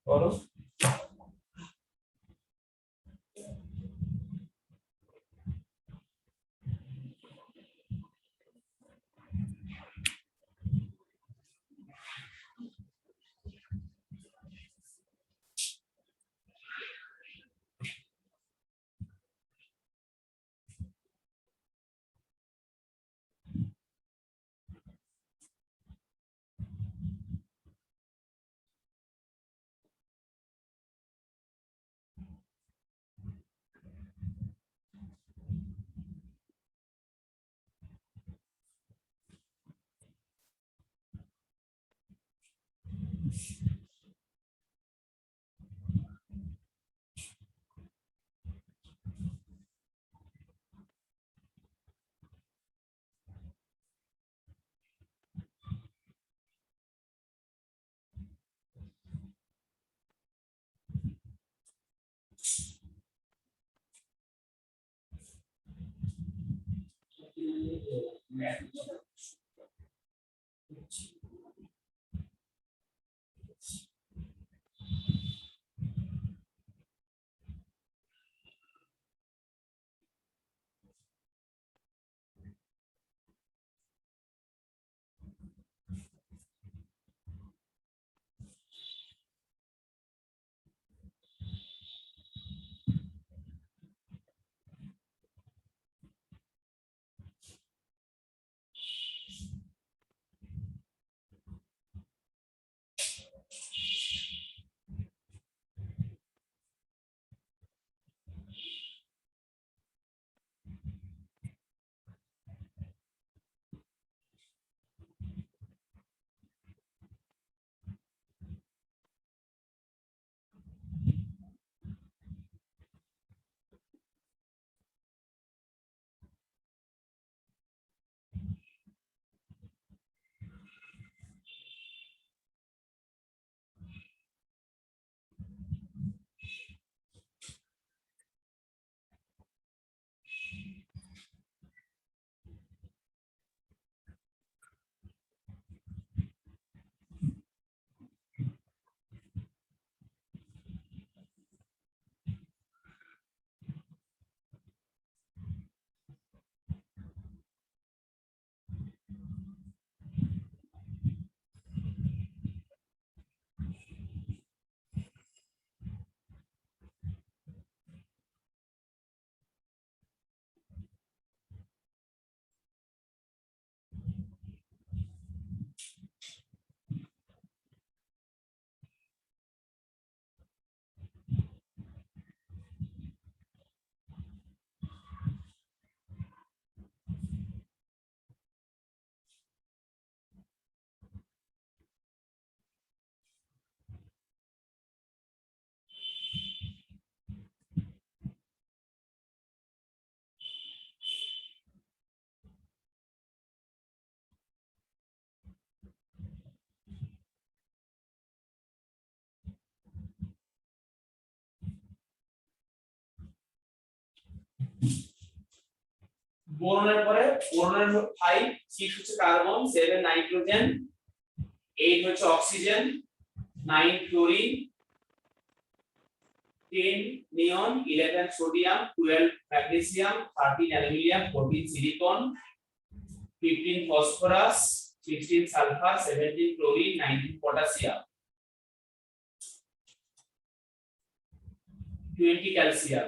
করো বোরনের পরে বোরনের 5, 6 হচ্ছে কার্বন, 7 নাইট্রোজেন, 8 হচ্ছে oxygen, 9 fluorine, 10 neon, 11 sodium, 12 magnesium, 13 aluminium, 14 silicon, 15 phosphorus, 16 sulphur, 17 chlorine, 19 potassium, 20 calcium.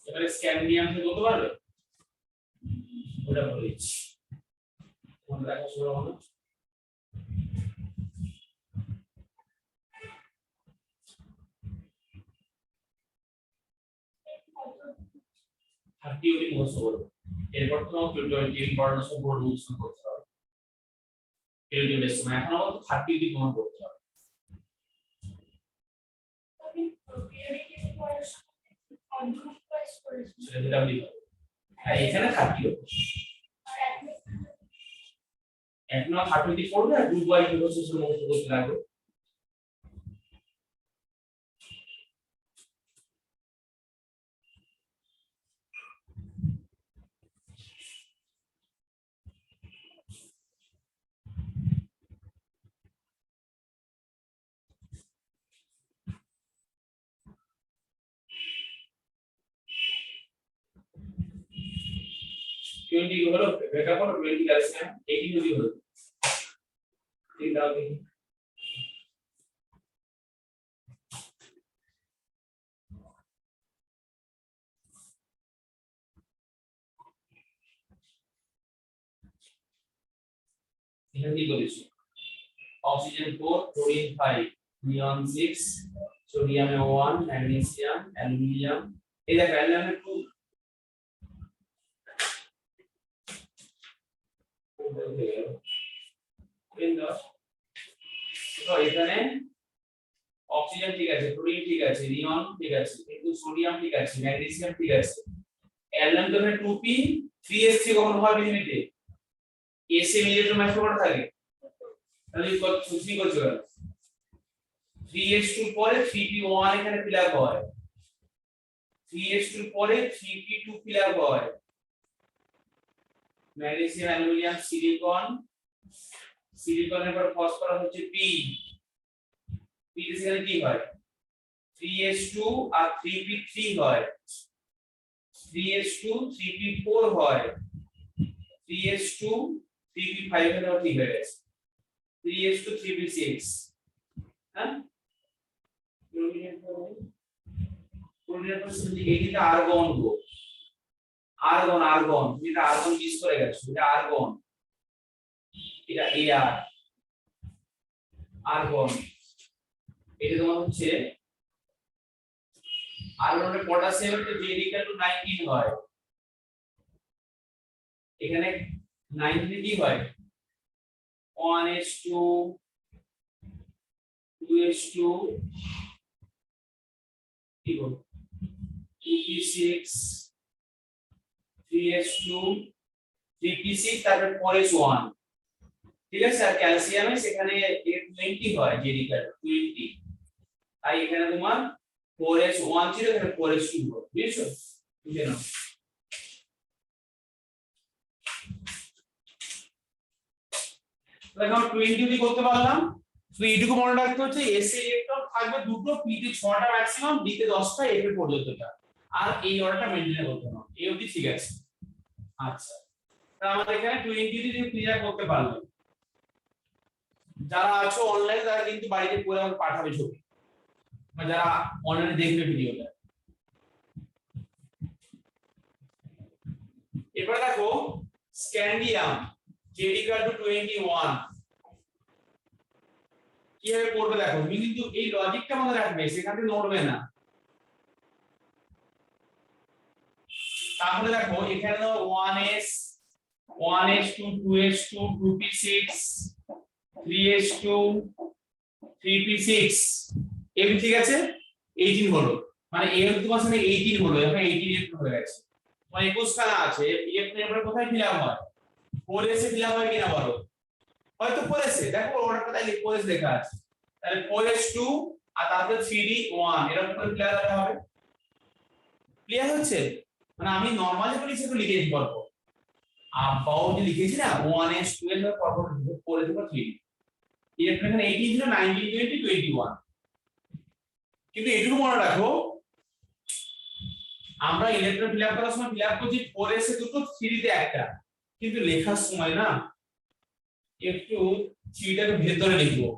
এবারে স্ক্যান্ডিয়াম থেকে বলতে পারবে? ওটা বলেছি মনে রাখা শুরু হলো। থার্টি ওটি মুখস্থ করবে, এরপর তোমাকে 20 ইম্পর্টেন্স অফ বোর্ড মুখস্থ করতে হবে। এলডি বেস মানে এখন আমাদের 30 ওটি তোমার করতে হবে। সেটা দিতে হবে। আর এখানে 30 হবে। এখন 30 ওটি করবে আর গ্রুপ ওয়াইজ মুখস্থ করতে লাগবে। টোয়েন্টি হলো ব্রেকআপ হলো 20 ক্যালসিয়াম, 18 যদি হলো ঠিক দাও দেখি। এখানে কি বলেছি? অক্সিজেন 4, ক্লোরিন 5, নিয়ন 6, সোডিয়াম 1, ম্যাগনেসিয়াম, অ্যালুমিনিয়াম, এই দেখো অ্যালুমিনিয়াম 2 তো এখানে অক্সিজেন ঠিক আছে, ক্লোরিন ঠিক আছে, নিয়ন ঠিক আছে, কিন্তু সোডিয়াম ঠিক আছে, ম্যাগনেসিয়াম ঠিক আছে। অ্যালুমিনিয়াম তো এখানে 2p 3s3 কখন হয় বিলিমিটে? এসে মিলিটর ম্যাচ করা থাকে, তাহলে কত 3 করতে গেল 3s2 পরে 3p1 এখানে ফিল আপ হয়, 3s2 পরে 3p2 ফিল আপ হয়, ম্যাগনেসিয়াম, অ্যালুমিনিয়াম, সিলিকন, সিলিকনের পর ফসফরাস হচ্ছে p, p এখানে কি হয় 3s2 আর 3p3 হয়, 3s2 3p4 হয়, 3s2 3p5 এর ঠিক হয়ে গেছে, 3s2 3p6 হ্যাঁ ক্লোরিনের পর এইটা আর্গন গো, আর্গন আর্গন এটা আর্গন মিস করে গেছো, এটা আর্গন, এটা এআর আর্গন, এটা তোমার হচ্ছে আর্গনের পটাশিয়ামের তো J = 19 হয়, এখানে 19 কি হয় 1s2 2s2 কি বল 2p6 3s2 3p6 তারপর 4s1 ঠিক আছে। আর ক্যালসিয়ামে সেখানে 20 হয় J = 20, তাই এখানে তোমার 4s1 ছিল, এখানে 4s2 হবে, বুঝছো? বুঝে নাও। দেখো 20 দিয়ে করতে পারলাম। তো এইটুকু মনে রাখতে হচ্ছে এস এ ইলেকট্রন থাকবে দুটো, পি তে 6টা ম্যাক্সিমাম, ডি তে 10টা, এফ এ পর্যন্তটা। আর এই অর্ডারটা মেইনটেইন করতে হবে। এই অবধি ঠিক আছে। আচ্ছা, তাহলে আমাদের এখানে 20 দিয়ে ক্লিয়ার করতে পারলাম। যারা আছো অনলাইনে তারা কিন্তু বাড়িতে করে আমাকে পাঠাবে ছবি, মানে যারা অনলাইনে দেখবে ভিডিওটা। এবার দেখো স্ক্যান্ডিয়াম জেড ইকুয়াল টু 21 কিভাবে করবে দেখো। তুমি কিন্তু এই লজিকটা মনে রাখবে, সেখান থেকে নড়বে না। তাহলে দেখো এখানে 1s 1s2 2s2 2p6 3s2 3p6 এই ঠিক আছে। 18 হলো, মানে এর তোমার সাথে 18 হলো, এখন 18 ইলেকট্রন হয়ে গেছে। মানে 21 খানা আছে। ইলেকট্রন এবার কোথায় ফিল আপ হয়? 4s এ ফিল আপ হয় কিনা বলো? হয়তো 4s এ, দেখো অর্ডারটা তাই 4s লেখা আছে। তাহলে 4s2 আর তারপর 3d1 এরকম করে ক্লিয়ার হবে। ক্লিয়ার হচ্ছে? মানে আমি নরমালি করে সেটা লিখেছি পরপর। আবাও যে লিখেছি না 1s 2s এর পরপর 4s এর 3d। ইলেকট্রন এখানে 18 ছিল, 19 20 21। কিন্তু এটুকু মনে রাখো, আমরা ইলেকট্রন ফিল আপ করার সময় ফিল আপ করছি 4s এ দুটো 3d তে একটা, কিন্তু লেখার সময় না একটু 3টাকে ভেতরে লিখবো,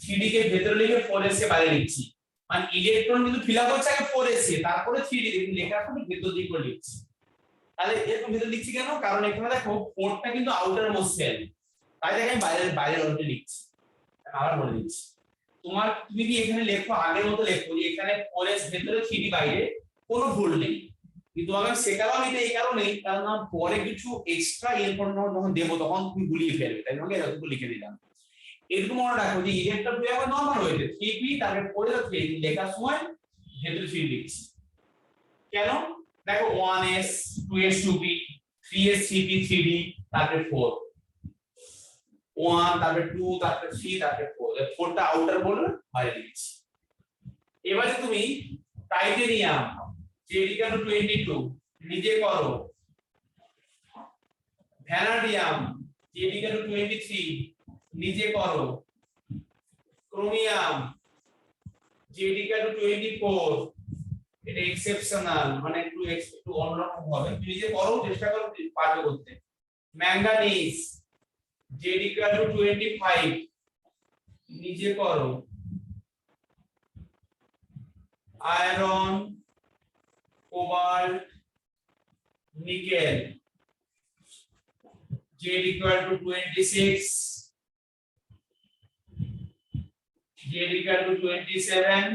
3d কে ভেতরে লিখে 4s কে বাইরে লিখছি। মানে ইলেকট্রন কিন্তু ফিল আপ হচ্ছে আগে 4s এ, তারপরে 3d কিন্তু লেখার সময় ভেতর দিকে করে লিখছি। তাহলে এরকম ভেতর লিখছি কেন? কারণ এখানে দেখো 4টা কিন্তু আউটার মোস্ট সেল, তাই দেখো আমি বাইরে বাইরে অলরেডি লিখছি। আবার বলে দিচ্ছি, তুমি কি এখানে লেখো আগের মতো লেখো যে এখানে 4s ভেতরে 3d বাইরে, কোনো ভুল নেই। কিন্তু আমি শেখালাম এটা এই কারণেই, কারণ আমি পরে কিছু এক্সট্রা ইনফরমেশন যখন দেবো তখন তুমি গুলিয়ে ফেলবে, তাই তোমাকে এতটুকু লিখে দিলাম। এরকম মনে রাখো যে ইলেকট্রন ফিল আপ নরমাল হয়েছে 3p, তারপরে পরে 3d লেখার সময় ভেতরে 3d লিখছি। কেন? দেখো 1s 2s 2p 3s 3p 3d তারপরে 4 1 তারপরে 2 তারপরে 3 তারপরে 4, 4টা আউটার বলে বাইরে লিখছি। এবারে তুমি টাইটেনিয়াম জেড ইকুয়াল টু 22 নিজে করো। ভ্যানাডিয়াম জেড ইকুয়াল টু 23 নিজে করো। ক্রোমিয়াম জেড ইকুয়াল টু 24, এটা এক্সেপশনাল, মানে একটু অন্যরকম হবে, তুমি নিজে করো, চেষ্টা করো পারবে করতে। ম্যাঙ্গানিজ জেড ইকুয়াল টু 25 নিজে করো। Iron cobalt nickel Z equal to 26 Z equal to 27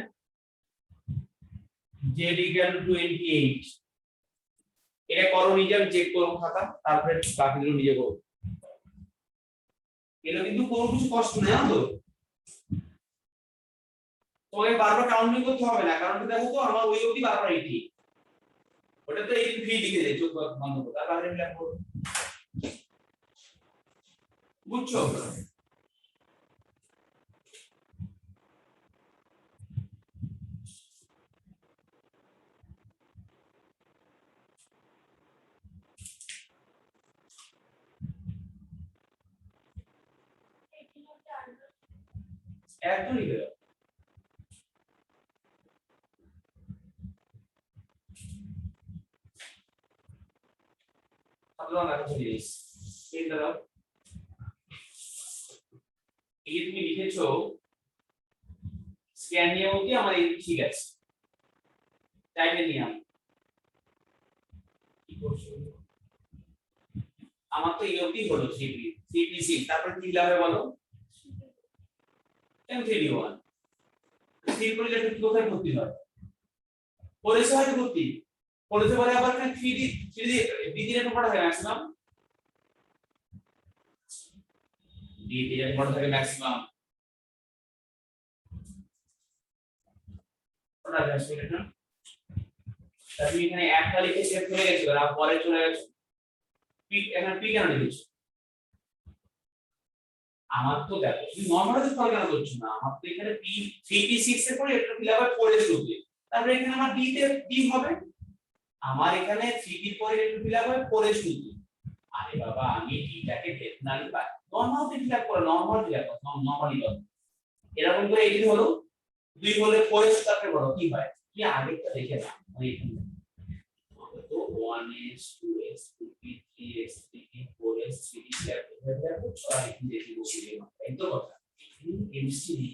Z equal to 28। এটা করো নিজে, আমি চেক করব খাতা, তারপরে বাকিগুলো নিজে করো। এটা কিন্তু কোনো কিছু কষ্ট নেই তো, তোমাকে বারবার কাউন্টিং করতে হবে না, কারণ দেখো তো আমার ওই অবধি বারবার 80, ওটা তো 83 লিখে দেয়, চোখ বন্ধ করে আর বাইরে লিখে করো। বুঝছো? একদম লিখে দাও। সাধারণ একটা জিনিস এই দাও, এই তুমি লিখেছো স্ক্যানিয়াম কি আমার এই ঠিক আছে। টাইটেনিয়াম কি করছো? আমার তো এই অবধি হলো 3p 3p6, তারপর কি লাগবে বলো? m3d1 3 করে যেটা কোথায় ভর্তি হয়? পরিসে হয় ভর্তি, পরিসে পরে আবার 3d d3 এর উপর থাকে ম্যাক্সিমাম, d3 এর উপর থাকে ম্যাক্সিমাম। ওটা আসলে না, তাহলে এখানে একটা লিখে সেভ হয়ে গেছে, আর পরে চলে গেছে পি, এখানে পি কেন লিখেছো? আমার তো দেখো তুমি নরমালি ফল কেন করছো না, আমার তো এখানে পি 3p6 এর পরে একটা ফিল আবার পরে শুরুতে, তারপরে এখানে আমার ডি তে ডি হবে, আমার এখানে 3p পরে একটু ফিল আবার পরে শুরুতে। আরে বাবা আমি ডিটাকে ভেতনালি নরমাল ফিল আপ করো, নরমাল ফিল আপ করো, নরমালি করো। এরকম করে এই হলো 2 হলে 4s তারপরে বড় কি হয় কি আগেরটা দেখে না মানে এখানে তো 1s 2s 3p 3s 3p 4s 3p এভাবে করছো আর এখানে দেখি বসিয়ে দিলাম তাই তো কথা কেমিস্ট্রি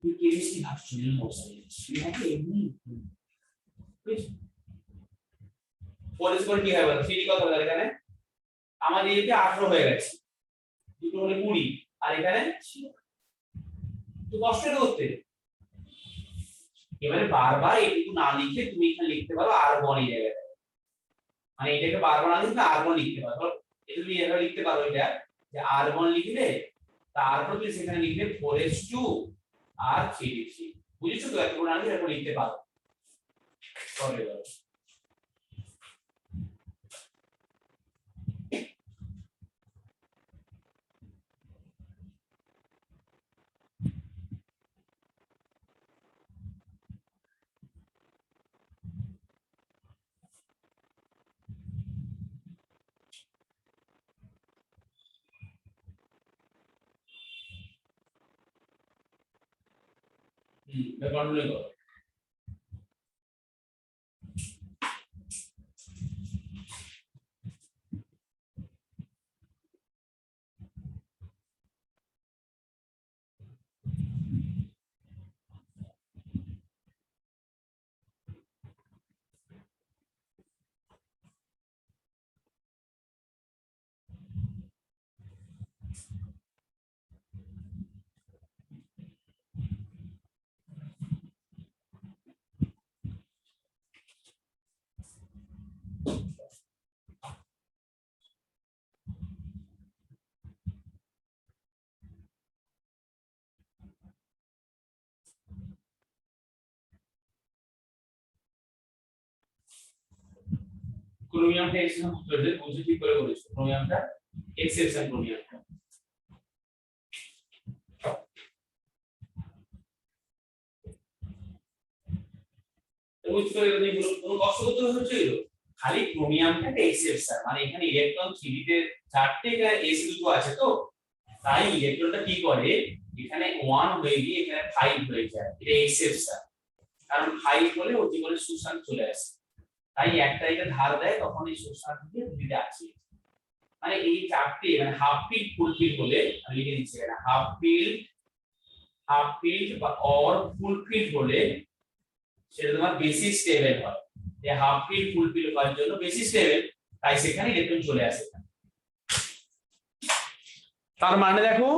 তুই কেমিস্ট্রি আসলে মশাই তুই হবে এমনি 4s করে কি হবে 3d কত হবে এখানে আমাদের এদিকে 18 হয়ে গেছে দুটো হলে 20 আর এখানে তো কষ্ট করতে এবারে বারবার এইটুকু না লিখে তুমি এখানে লিখতে পারো r1 এই জায়গায় মানে এটাকে বারবার না লিখে r1 লিখতে পারো এটা তুমি এভাবে লিখতে পারো এটা যে r1 লিখলে তারপর তুমি সেখানে লিখবে 4s2 আর 3d3 বুঝেছো তো এতক্ষণ আমি এরকম লিখতে পারো চলে গেল কন্টিনিউ করো ক্রোমিয়ামটা এক্সেপশন করতে হবে বুঝে ঠিক করে বলেছো ক্রোমিয়ামটা এক্সেপশন ক্রোমিয়ামটা বুঝতে পারলে তুমি কোনো কষ্ট করতে হচ্ছে খালি ক্রোমিয়ামটা এক্সেপশন মানে এখানে ইলেকট্রন 3d তে চারটে এখানে s দুটো আছে তো তাই ইলেকট্রনটা কি করে এখানে 1 হয়ে গিয়ে এখানে 5 হয়ে যায় এটা এক্সেপশন কারণ 5 হলে অতি করে সুসান চলে আসে তাই একটা এটা ধার দেয় তখন এই সুসান থেকে দিতে আসে মানে এই চারটে মানে হাফ ফিল্ড ফুল ফিল্ড বলে আমি লিখে দিচ্ছি এখানে হাফ ফিল্ড বা অর ফুল ফিল্ড বলে সেটা তোমার বেসি স্টেবল হয় যে হাফ ফিল্ড ফুল ফিল্ড হওয়ার জন্য বেসি স্টেবল তাই সেখানে ইলেকট্রন চলে আসে তার মানে দেখো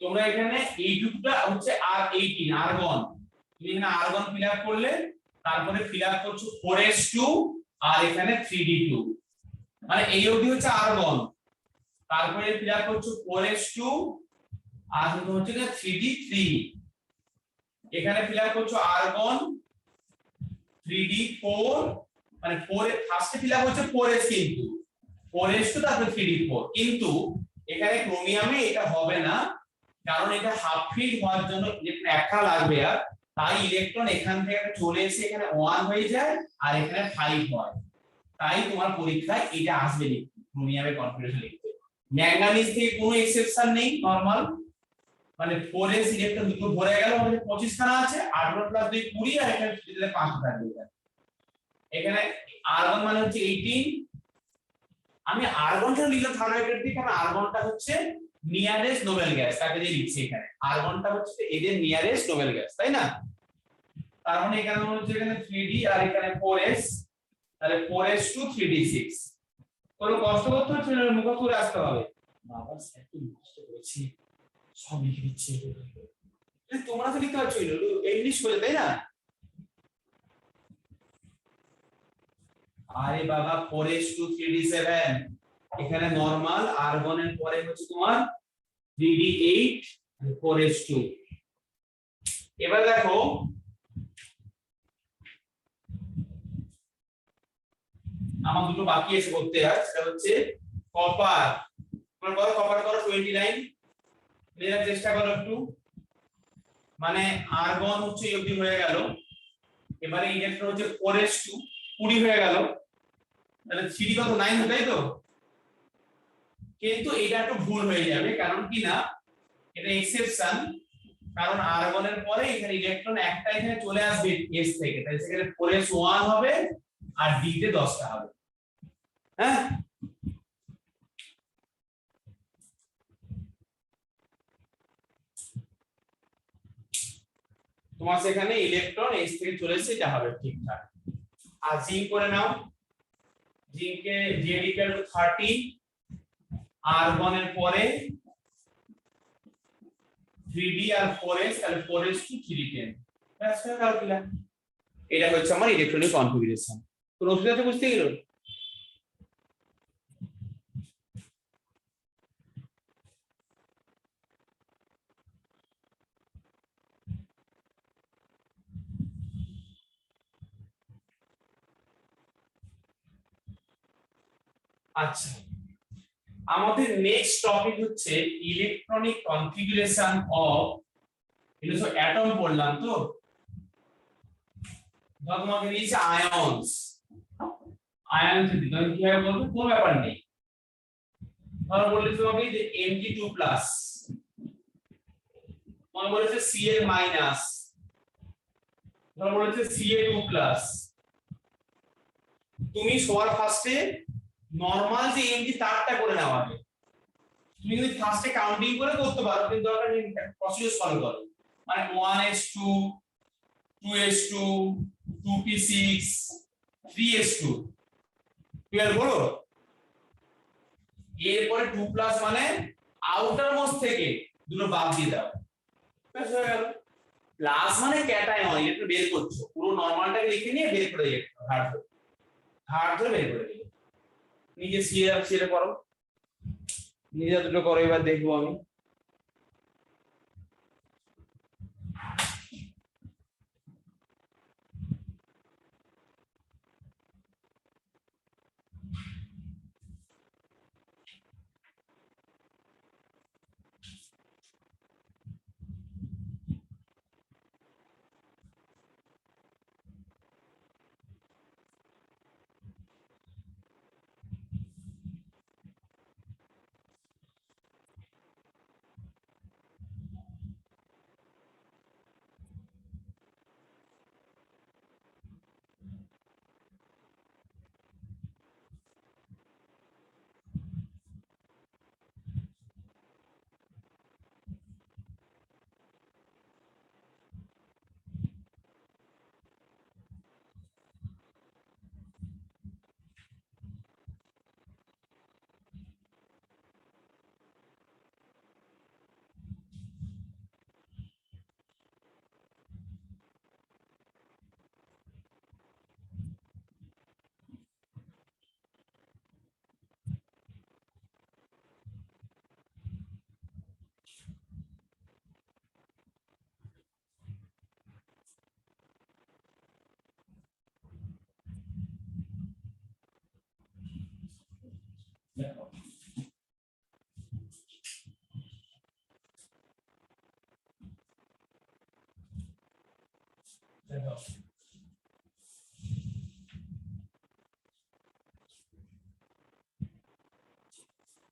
তোমরা এখানে এইটুকুটা হচ্ছে R18 R1 তুমি এখানে R1 ফিল আপ করলে তারপরে ফিল আপ করছো 4s2 আর এখানে 3d2 মানে এই অবধি হচ্ছে R1 তারপরে ফিল আপ করছো 4s2 আর হচ্ছে 3d3 এখানে ফিল আপ করছো R1 3d4 মানে 4 ফার্স্টে ফিল আপ হচ্ছে 4s কিন্তু 4s2 তারপর 3d4 কিন্তু এখানে ক্রোমিয়ামে এটা হবে না কারণ এটা হাফ ফিল্ড হওয়ার জন্য ইলেকট্রন একটা লাগবে আর তাই ইলেকট্রন এখান থেকে চলে এসে এখানে 1 হয়ে যায় আর এখানে 5 হয় তাই তোমার পরীক্ষায় এটা আসবে ক্রোমিয়ামের কনফিগারেশন লিখতে ম্যাঙ্গানিজ থেকে কোনো এক্সেপশন নেই নরমাল মানে 4s ইলেকট্রন দুটো ভরে গেল আমাদের 25 খানা আছে 18 প্লাস 2 20 আর এখানে দিলে 5 থাকবে এখানে r1 মানে হচ্ছে 18 আমি r1 টা লিখলাম থার্মোমিটার দিয়ে কারণ r1 টা হচ্ছে নিয়ারেস্ট নোবেল গ্যাস তাকে দিয়ে লিখছি এখানে r1 টা হচ্ছে এদের নিয়ারেস্ট নোবেল গ্যাস তাই না তার মানে এখানে হচ্ছে এখানে 3d আর এখানে 4s তাহলে 4s2 3d6 কোনো কষ্ট করতে হচ্ছে না মুখস্থ করে আসতে হবে বাবা স্যার কি কষ্ট করেছি সব লিখে দিচ্ছি তোমরা তো লিখতে পারছো ইংলিশ বলে তাই না আরে বাবা 4s2 3d7 এখানে নরমাল r1 এর পরে হচ্ছে তোমার 3d8 আর 4s2 এবার দেখো আমার দুটো বাকি আছে করতে আর সেটা হচ্ছে কপার তোমরা বলো কপার করো 29 নেওয়ার চেষ্টা করো একটু মানে r1 হচ্ছে এই অবধি হয়ে গেল এবারে ইলেকট্রন হচ্ছে 4s2 20 হয়ে গেল তাহলে 3d কত 9 তাই তো কিন্তু এটা একটু ভুল হয়ে যাবে, কারণ কি না, এটা এক্সেপশন, কারণ আর্গন এর পরে এখানে ইলেকট্রন একটা এখানে চলে আসবে s থেকে, তাই সেখানে 4s1 হবে আর d তে 10টা হবে। হ্যাঁ, তোমার সেখানে ইলেকট্রন s থেকে চলে এসেছে, এটা হবে ঠিকঠাক। আর জিঙ্ক করে নাও, জিঙ্কে z = 30, আর্গন এর পরে 3d আর 4s, তাহলে 4s to 310, ব্যাস হয়ে গেল ক্লিয়ার। এটা হচ্ছে আমার ইলেকট্রনিক কনফিগারেশন। তো রফিকাতে বুঝতে গেল? আচ্ছা, আমাদের নেক্সট টপিক হচ্ছে ইলেকট্রনিক কনফিগারেশন অফ, এটা তো অ্যাটম পড়লাম, তো ধর তোমাকে দিয়েছে আয়নস, আয়নস দিতে আমি কিভাবে বলবো, কোনো ব্যাপার নেই। ধর বললে তোমাকে যে Mg2+, মনে বলেছে Cl-, ধর বলেছে Ca2+, তুমি সবার ফার্স্টে নরমাল যে Mg তারটা করে নেওয়া হবে। তুমি যদি ফার্স্টে কাউন্টিং করে করতে পারো, কিন্তু দরকার নেই, প্রসিডিউর ফলো করো, মানে 1s2, 2s2, 2p6, 3s2, clear করো। এরপরে 2+ মানে আউটার মোস্ট থেকে দুটো বাদ দিয়ে দাও, ব্যাস হয়ে গেল। প্লাস মানে ক্যাটায়ন, এটা বের করছো, পুরো নরমালটাকে লিখে নিয়ে বের করে দিও, হার্ড ধরে বের করে দিও। নিজে সিএ করো, নিজে দুটো করো, এবার দেখবো আমি।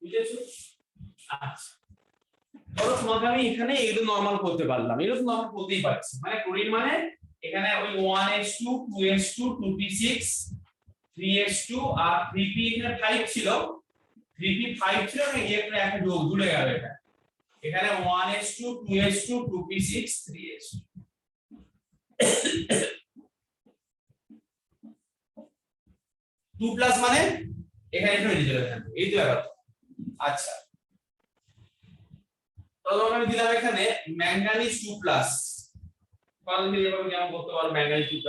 বুঝেছো? আচ্ছা, ধরো তোমাকে আমি এখানে এগুলো নরমাল করতে পারলাম, এগুলো তো নরমাল করতেই পারছি, মানে ক্লোরিন মানে এখানে ওই 1s2, 2s2, 2p6, 3s2 আর 3p, এখানে 5 ছিল, 3p 5 ছিল, ইলেকট্রন একটা যোগ জুড়ে গেল, এটা এখানে 1s2, 2s2, 2p6, 3s2। 2+ মানে এখানে একটু রেডি চলে যাবে, এই তো ব্যাপার। আচ্ছা, তাহলে আমি দিলাম এখানে ম্যাঙ্গানিজ 2+, কারণ কি এভাবে কেমন করতে পারো ম্যাঙ্গানিজ 2+,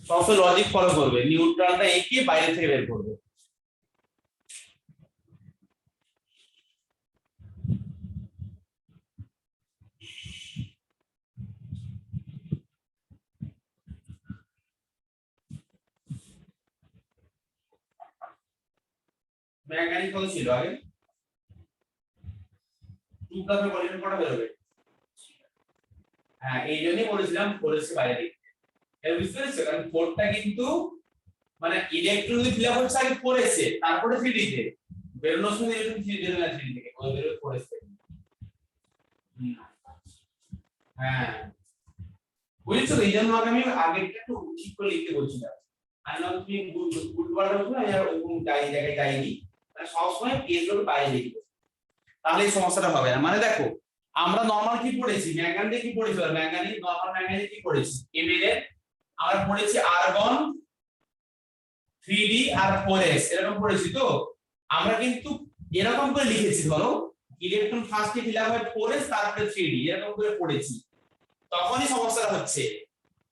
সবসময় লজিক ফলো করবে, নিউট্রালটা এঁকে বাইরে থেকে বের করবে। ম্যাঙ্গানিজ কত ছিল আগে? 2+ এর ভলিউম কত বের হবে? হ্যাঁ, এই জন্যই বলেছিলাম 4s বাইরে দিতে, এর বুঝতে পেরেছো, কারণ 4টা কিন্তু মানে ইলেকট্রন যদি ফিল আপ হচ্ছে আগে 4s এ তারপরে 3d তে বেরোনোর সময় ইলেকট্রন 3d বেরোবে 3d থেকে ওই বেরোবে 4s থেকে। হ্যাঁ বুঝছো তো, এই জন্য আমি আগে একটু ঠিক করে লিখতে বলছিলাম। আমি না তুমি বুধবার বলছো না আর ওরকম জায়গায় যাইনি, মানে সবসময় পেজ গুলো বাইরে লিখবে, তাহলে এই সমস্যাটা হবে না। মানে দেখো আমরা নরমাল কি পড়েছি, ম্যাঙ্গানিজ কি পড়েছি, ম্যাঙ্গানিজ নরমাল ম্যাঙ্গানিজ কি পড়েছি, Mn এর আমরা পড়েছি আর্গন 3d আর 4s এরকম পড়েছি। তো আমরা কিন্তু এরকম করে লিখেছি, ধরো ইলেকট্রন ফার্স্টে ফিল আপ হয় 4s তারপরে 3d এরকম করে পড়েছি, তখনই সমস্যাটা হচ্ছে।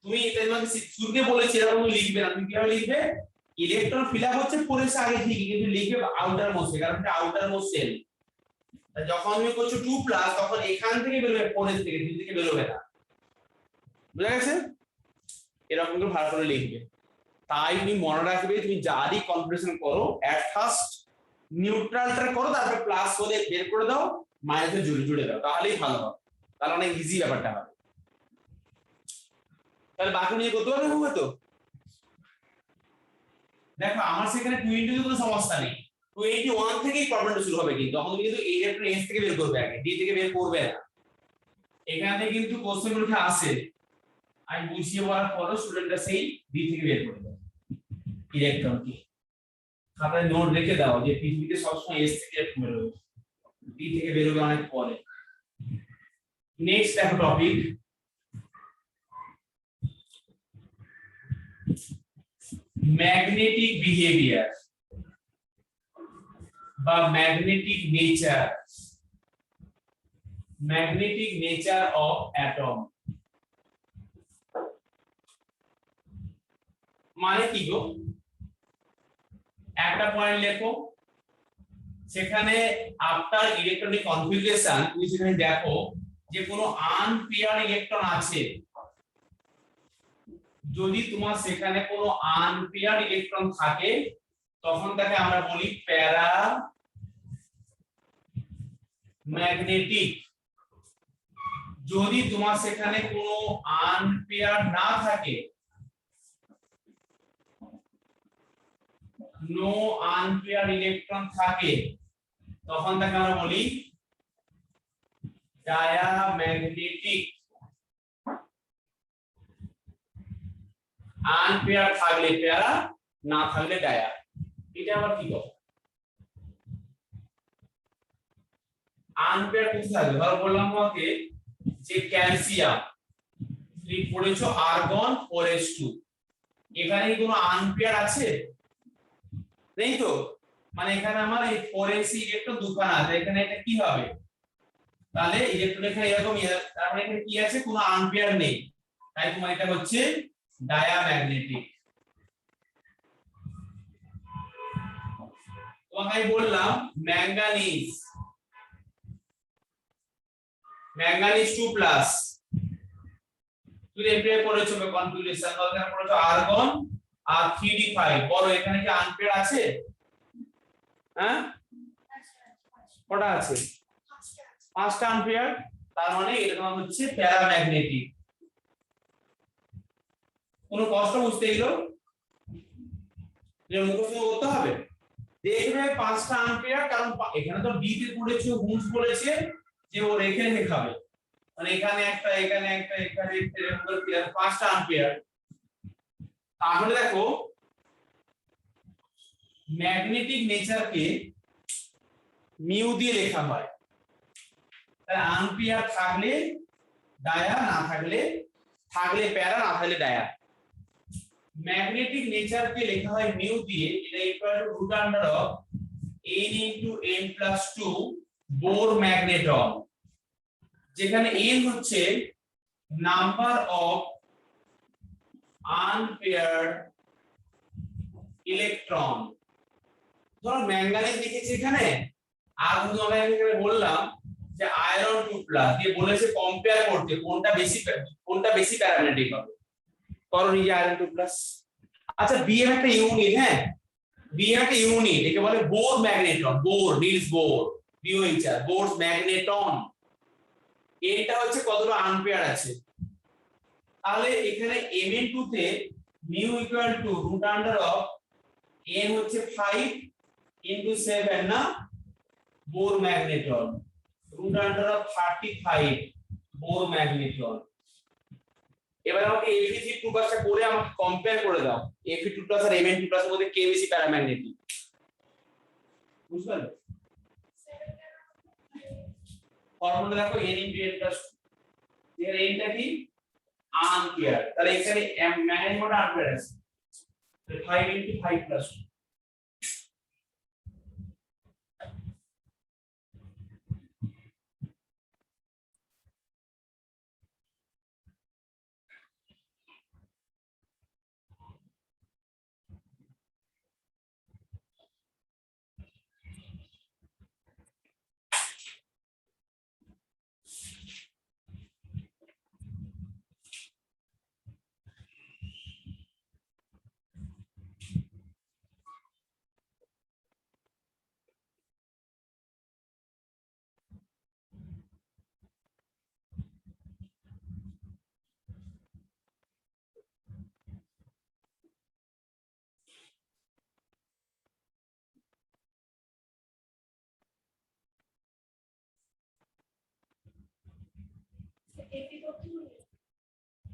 তুমি এটা মানে শুরুতে বলেছি এরকম লিখবে না, তুমি কিভাবে লিখবে, ইলেকট্রন ফিল আপ হচ্ছে 4s আগে ঠিকই, কিন্তু লিখবে আউটার মোস্ট, কারণ এটা আউটার মোস্ট সেল। যখন তুমি করছো 2 প্লাস তখন এখান থেকে বেরোবে 4s থেকে, 3 থেকে বেরোবে না, বুঝা গেছে? এরকম করে ভালো করে লিখবে। তাই তুমি মনে রাখবে, তুমি যারই কনফিগারেশন করো এট ফার্স্ট নিউট্রালটা করো, তারপর প্লাস হলে বের করে দাও, মাইনাসে জুড়ে দাও, তাহলেই ভালো হবে, তাহলে অনেক ইজি ব্যাপারটা হবে। তাহলে বাকি নিয়ে করতে পারবে হবে তো? দেখো আমার সেখানে 20 কোনো সমস্যা নেই, 21 থেকেই প্রবলেমটা শুরু হবে, কিন্তু তখন তুমি কিন্তু এই ইলেকট্রন s থেকে বের করবে, আগে d থেকে বের করবে না। এখানে কিন্তু কোশ্চেন উঠে আসে, আমি বুঝিয়ে বলার পর স্টুডেন্টরা সেই d থেকে বের করে দেয় ইলেকট্রন কি। খাতায় নোট রেখে দাও যে পৃথিবীতে সবসময় s থেকে ইলেকট্রন বেরোবে, d থেকে বেরোবে অনেক পরে। নেক্সট দেখো টপিক, ম্যাগনেটিক বিহেভিয়ার বা magnetic nature, magnetic nature of atom. মানে কি গো, একটা পয়েন্ট লেখো, সেখানে আফটার ইলেকট্রনিক কনফিগারেশন তুমি সেখানে দেখো যে কোনো আনপেয়ার ইলেকট্রন আছে, যদি তোমার সেখানে কোনো আনপেয়ার ইলেকট্রন থাকে তখন তাকে আমরা বলি প্যারা ম্যাগনেটিক। যদি তোমার সেখানে কোনো আনপেয়ার না থাকে, নো আনপেয়ার ইলেকট্রন থাকে, তখন তাকে আমরা বলি ডায়াম্যাগনেটিক। আনপেয়ার থাকলে প্যারা, না থাকলে ডায়া। এটা আবার কি কথা, আনপেয়ার কিছু থাকবে, ধরো বললাম তোমাকে যে ক্যালসিয়াম, তুমি পড়েছো আর্গন 4s2, এখানে কি কোনো আনপেয়ার আছে? নেই তো, মানে এখানে আমার এই 4s ইলেকট্রন দুখানা আছে, এখানে এটা কি হবে, তাহলে ইলেকট্রন এখানে এরকম, তার মানে এখানে কি আছে, কোনো আনপেয়ার নেই, তাই তোমার এটা হচ্ছে ডায়াম্যাগনেটিক। তোমাকে আমি বললাম ম্যাঙ্গানিজ, ম্যাঙ্গানিজ 2 প্লাস, তুমি এমপিআই পড়েছো কনফিগারেশন, তাহলে পড়েছো আর্গন আর 3d5, বড় এখানে কি আনপেয়ার আছে? হ্যাঁ কটা আছে? 5টা আনপেয়ার, তার মানে এটা তোমার হচ্ছে প্যারাম্যাগনেটিক। কোনো কষ্ট বুঝতে গেল যে মুখস্থ করতে হবে, দেখবে 5টা আনপেয়ার, কারণ এখানে তো ডি তে পড়েছে, হুমস বলেছে যে ও রেখে রেখে খাবে, মানে এখানে একটা, এখানে একটা, এখানে একটা, এরকম করে 5টা আনপেয়ার। তাহলে দেখো ম্যাগনেটিক নেচারকে মিউ দিয়ে লেখা হয়, তাহলে আনপেয়ার থাকলে ডায়া, না থাকলে প্যারা, না থাকলে ডায়া। ম্যাগনেটিক নেচারকে লেখা হয় মিউ দিয়ে, এটা equal to root under of n into n plus 2 Bohr magneton, যেখানে n হচ্ছে নাম্বার অফ আনপেয়ার্ড ইলেকট্রন। ধরো ম্যাঙ্গানিজ লিখেছি এখানে, আর আমরা এখানে বললাম যে আয়রন 2 প্লাস দিয়ে বলেছে কম্পেয়ার করতে কোনটা বেশি প্যারাম্যাগনেটিক হবে, করো নিজে আয়রন 2 প্লাস। আচ্ছা বিএম একটা ইউনিট, হ্যাঁ বিএম একটা ইউনিট, একে বলে Bohr magneton, Bohr, Niels Bohr, B O H R, Bohr magneton. এটা হচ্ছে কতটা আনপেয়ার আছে, তাহলে এখানে Mn2 তে mu equal to root under of n হচ্ছে 5 into 7 না Bohr magneton root under of 35 Bohr magneton. এবার আমাকে Fe3 প্লাসটা করে আমাকে কম্পেয়ার করে দাও Fe2 প্লাস আর Mn2 প্লাসের মধ্যে কে বেশি প্যারাম্যাগনেটিক বুঝতে পারলে? ফর্মুলা দেখো n * n প্লাস এর nটা কি অ্যাম্পিয়ার, তাহলে এখানে ম্যাগনেটিক মোড অ্যাম্পিয়ার আছে 5 * 5 প্লাস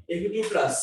2 Fe2 প্লাস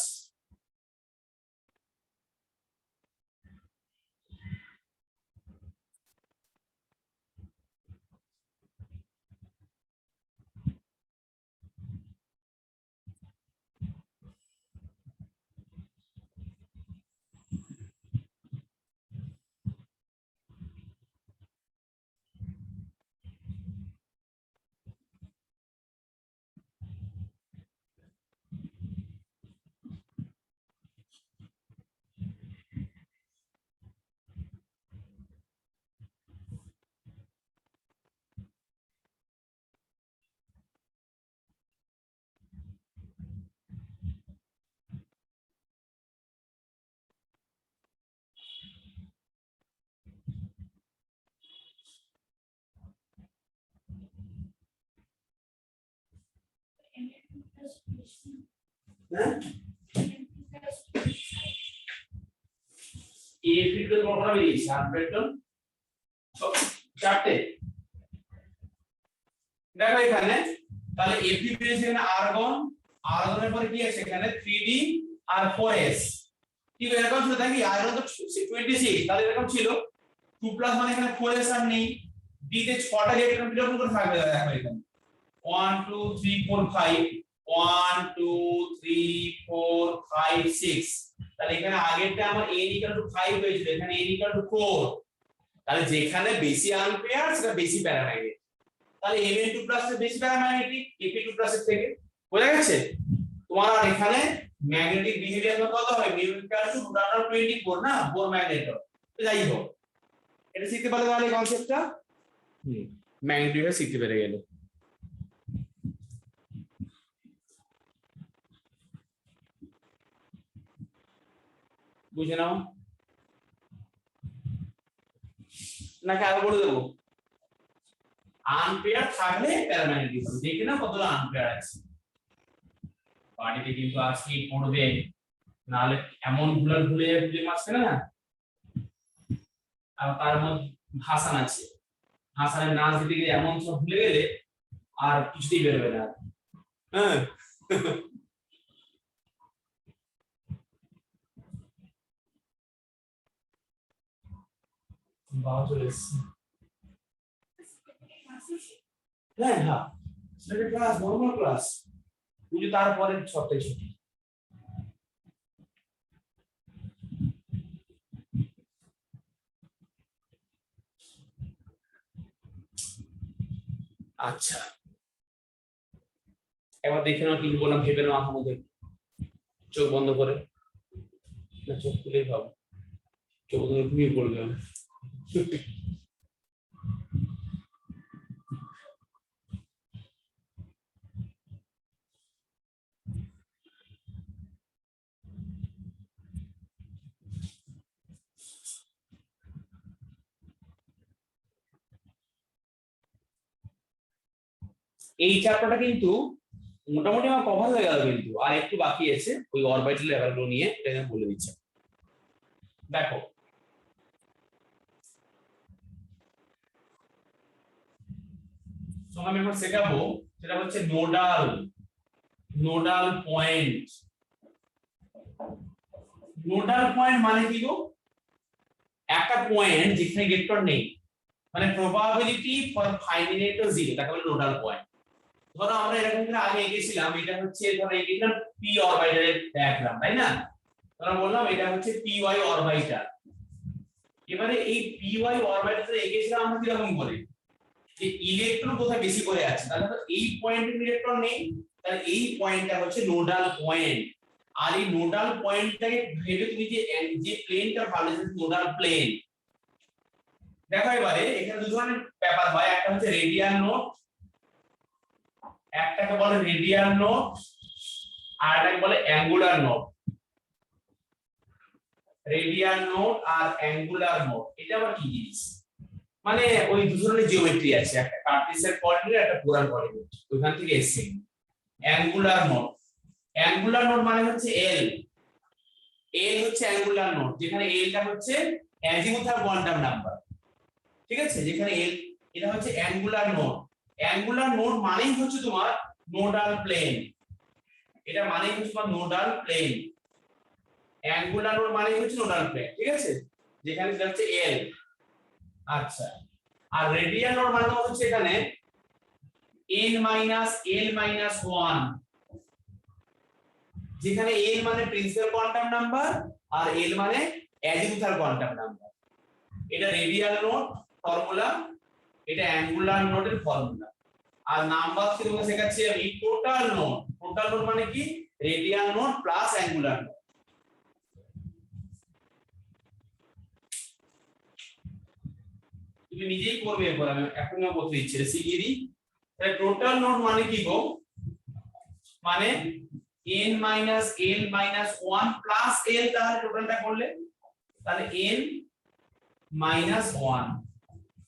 হ্যাঁ Fe2 এর ফর্মুলা বেরিয়েছে আনপ্রেটন চারটে দেখো এখানে, তাহলে Fe বেরিয়েছে এখানে আর্গন, আর্গনের পরে কি আছে এখানে 3d আর 4s, ঠিক এরকম ছিল দেখি আর্গন তো 26 তাহলে এরকম ছিল 2 প্লাস মানে এখানে 4s আর নেই, d তে 6টা ইলেকট্রন বিলং করে থাকবে দেখো এখানে 1 2 3 4 5 1 2 3 4 5 6, তাহলে এখানে আগেরটা আমার n = 5 হয়েছিল, এখানে n = 4, তাহলে যেখানে বেশি অ্যাম্পিয়ার সেটা বেশি প্যারাম্যাগনেটিক, তাহলে Mn2 প্লাস এর বেশি প্যারাম্যাগনেটিক Fe2 প্লাস এর থেকে, বোঝা গেছে তোমার? আর এখানে ম্যাগনেটিক বিহেভিয়ার কত হয় μ = √24 না বোর ম্যাগনেটন, তো যাই হোক এটা শিখতে পারলে তাহলে কনসেপ্টটা ম্যাগনেটিকটা শিখতে পেরে গেলে। বুঝে নাও নাকি আরো বলে দেবো? আনপেয়ার থাকলে প্যারাম্যাগনেটিক হবে, দেখে না কতটা আনপেয়ার আছে পার্টিতে, কিন্তু আজকে পড়বে নাহলে এমন ভুলে মাসছে না। আর তার মধ্যে হাসান আছে, হাসানের নাচ দিতে গিয়ে এমন সব ভুলে গেলে আর কিছুতেই বেরোবে না। হ্যাঁ হ্যাঁ সেটা ক্লাস নরমাল ক্লাস, বুঝি তারপরে সপ্তাহে ছুটি। আচ্ছা এবার দেখে নাও কি বললাম, ভেবে নাও মাথার মধ্যে, চোখ বন্ধ করে, না চোখ খুলেই ভাবো, চোখ বন্ধ করে ঘুমিয়ে পড়বে। এই চ্যাপ্টারটা কিন্তু মোটামুটি আমার কভার হয়ে গেল, কিন্তু আর একটু বাকি আছে ওই অরবিটাল লেভেলগুলো নিয়ে, এটা আমি বলে দিচ্ছি। দেখো তো আমি এখন শেখাবো সেটা হচ্ছে nodal nodal point. Nodal point মানে কি গো? একটা পয়েন্ট যেখানে ইলেকট্রন নেই, মানে probability for finding it is 0, তাকে বলে নোডাল পয়েন্ট। ধরো আমরা এরকম করে আগে এঁকেছিলাম, এটা হচ্ছে ধরো এঁকেছিলাম পি অরবিটালের ডায়াগ্রাম, তাই না? আমরা বললাম এটা হচ্ছে পি ওয়াই অরবিটাল। এবারে এই পি ওয়াই অরবিটালে এঁকেছিলাম আমরা কিরকম করে, যে ইলেকট্রন কোথায় বেশি করে আছে, তাহলে তো এই পয়েন্টে ইলেকট্রন নেই, তাহলে এই পয়েন্টটা হচ্ছে নোডাল পয়েন্ট। আর এই নোডাল পয়েন্টটাকে ভেবে তুমি যে প্লেনটা ভাবলে নোডাল প্লেন। দেখো এবারে এখানে দু ধরনের ব্যাপার হয়, একটা হচ্ছে রেডিয়াল নোড, একটাকে বলে রেডিয়াল নোড, আর একটাকে বলে অ্যাঙ্গুলার নোড। রেডিয়াল নোড আর অ্যাঙ্গুলার নোড এটা আবার কি জিনিস? মানে ওই দু ধরনের জিওমেট্রি আছে, একটা কার্টেসিয়ান কোঅর্ডিনেট, একটা পোলার কোঅর্ডিনেট, ওইখান থেকে এসেছে। অ্যাঙ্গুলার নোড, অ্যাঙ্গুলার নোড মানে হচ্ছে এল, এল হচ্ছে অ্যাঙ্গুলার নোড, যেখানে এলটা হচ্ছে অ্যাজিমুথাল কোয়ান্টাম নাম্বার, ঠিক আছে? যেখানে এল, এটা হচ্ছে অ্যাঙ্গুলার নোড। অ্যাঙ্গুলার নোড মানেই হচ্ছে তোমার নোডাল প্লেন, এটা মানেই হচ্ছে তোমার নোডাল প্লেন। অ্যাঙ্গুলার নোড মানেই হচ্ছে নোডাল প্লেন, ঠিক আছে? যেখানে সেটা হচ্ছে এল। আচ্ছা, আর রেডিয়াল নোড মানে হচ্ছে এখানে n মাইনাস l মাইনাস 1, যেখানে l মানে প্রিন্সিপাল কোয়ান্টাম নাম্বার আর l মানে অ্যাজিমুথাল কোয়ান্টাম নাম্বার। এটা রেডিয়াল নোড ফর্মুলা, এটা অ্যাঙ্গুলার নোডের ফর্মুলা। আর নাম্বার কি তোমাকে শেখাচ্ছি আমি টোটাল নোড। টোটাল নোড মানে কি? Radial node plus angular node. তুমি নিজেই করবে, এরপর আমি এখন বলতে দিচ্ছি শিখিয়ে দিই। তাহলে টোটাল নোড মানে কি গো? মানে n minus l minus 1 plus l, তাহলে টোটালটা করলে তাহলে n মাইনাস 1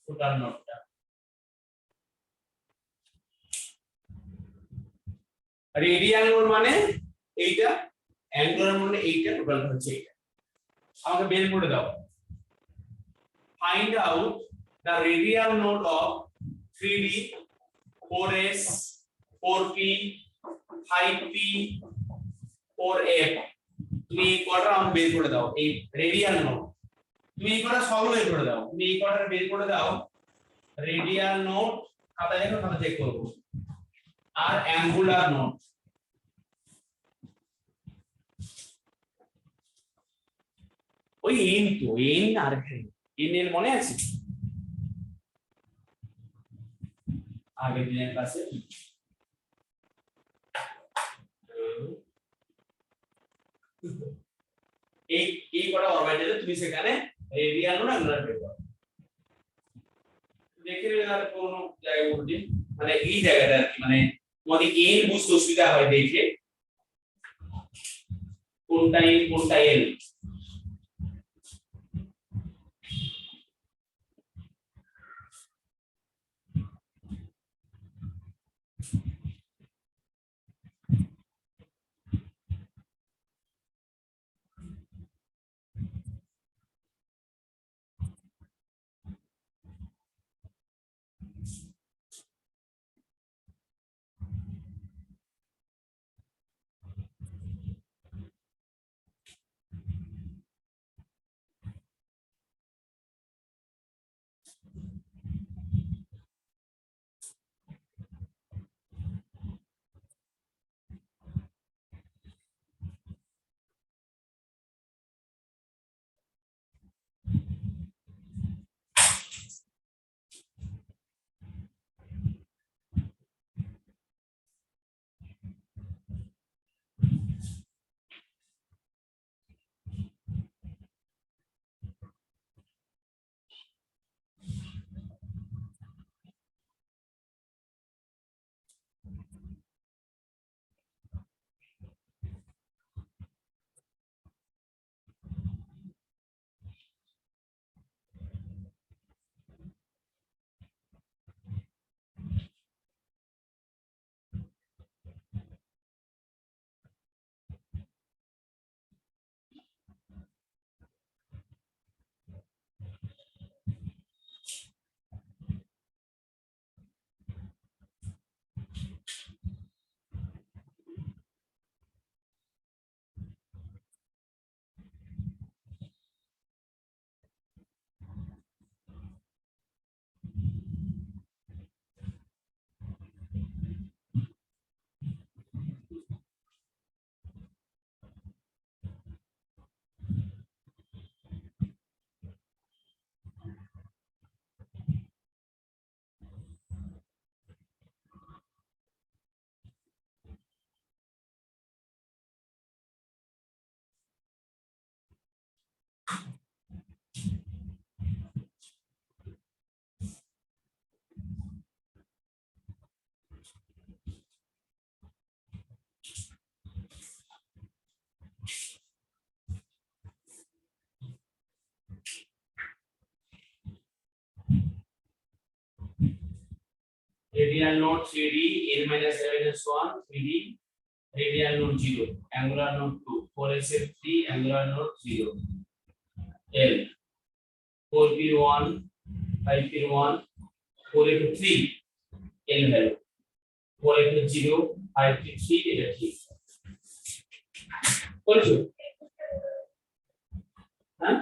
টোটাল নোডটা। রেডিয়াল নোড মানে এইটা, অ্যাঙ্গুলার নোড মানে এইটা, টোটালটা হচ্ছে এইটা। আমাকে বের করে দাও। Find out the radial node of 3d 4s 4p 5p 4f। তুমি এই কটা আমাকে বের করে দাও, এই রেডিয়াল নোড তুমি এই কটা সব বের করে দাও, তুমি এই কটা বের করে দাও। রেডিয়াল নোড খাতা দেখো, খাতা চেক করব। আর অ্যাঙ্গুলার নোড, ওই এন তো এন আর এন এর মনে আছে আগের দিনের ক্লাসে? এই এই কটা অরবিটালে তুমি সেখানে রেডিয়াল নোড অ্যাঙ্গুলার বের করো। দেখে নেবে আর কোন জায়গায় বলছি, মানে এই জায়গাটা আর কি, মানে তোমাদের এন বুঝতে অসুবিধা হয় দেখে কোনটা এন কোনটা এল। radial node 3D, n minus 1 3D, radial node 0, angular node 2, 4SF 3, angular node 0, L 4P1, 5P1, 4F3, L value 4F0, 5P3, এটা ঠিক বলছো হ্যাঁ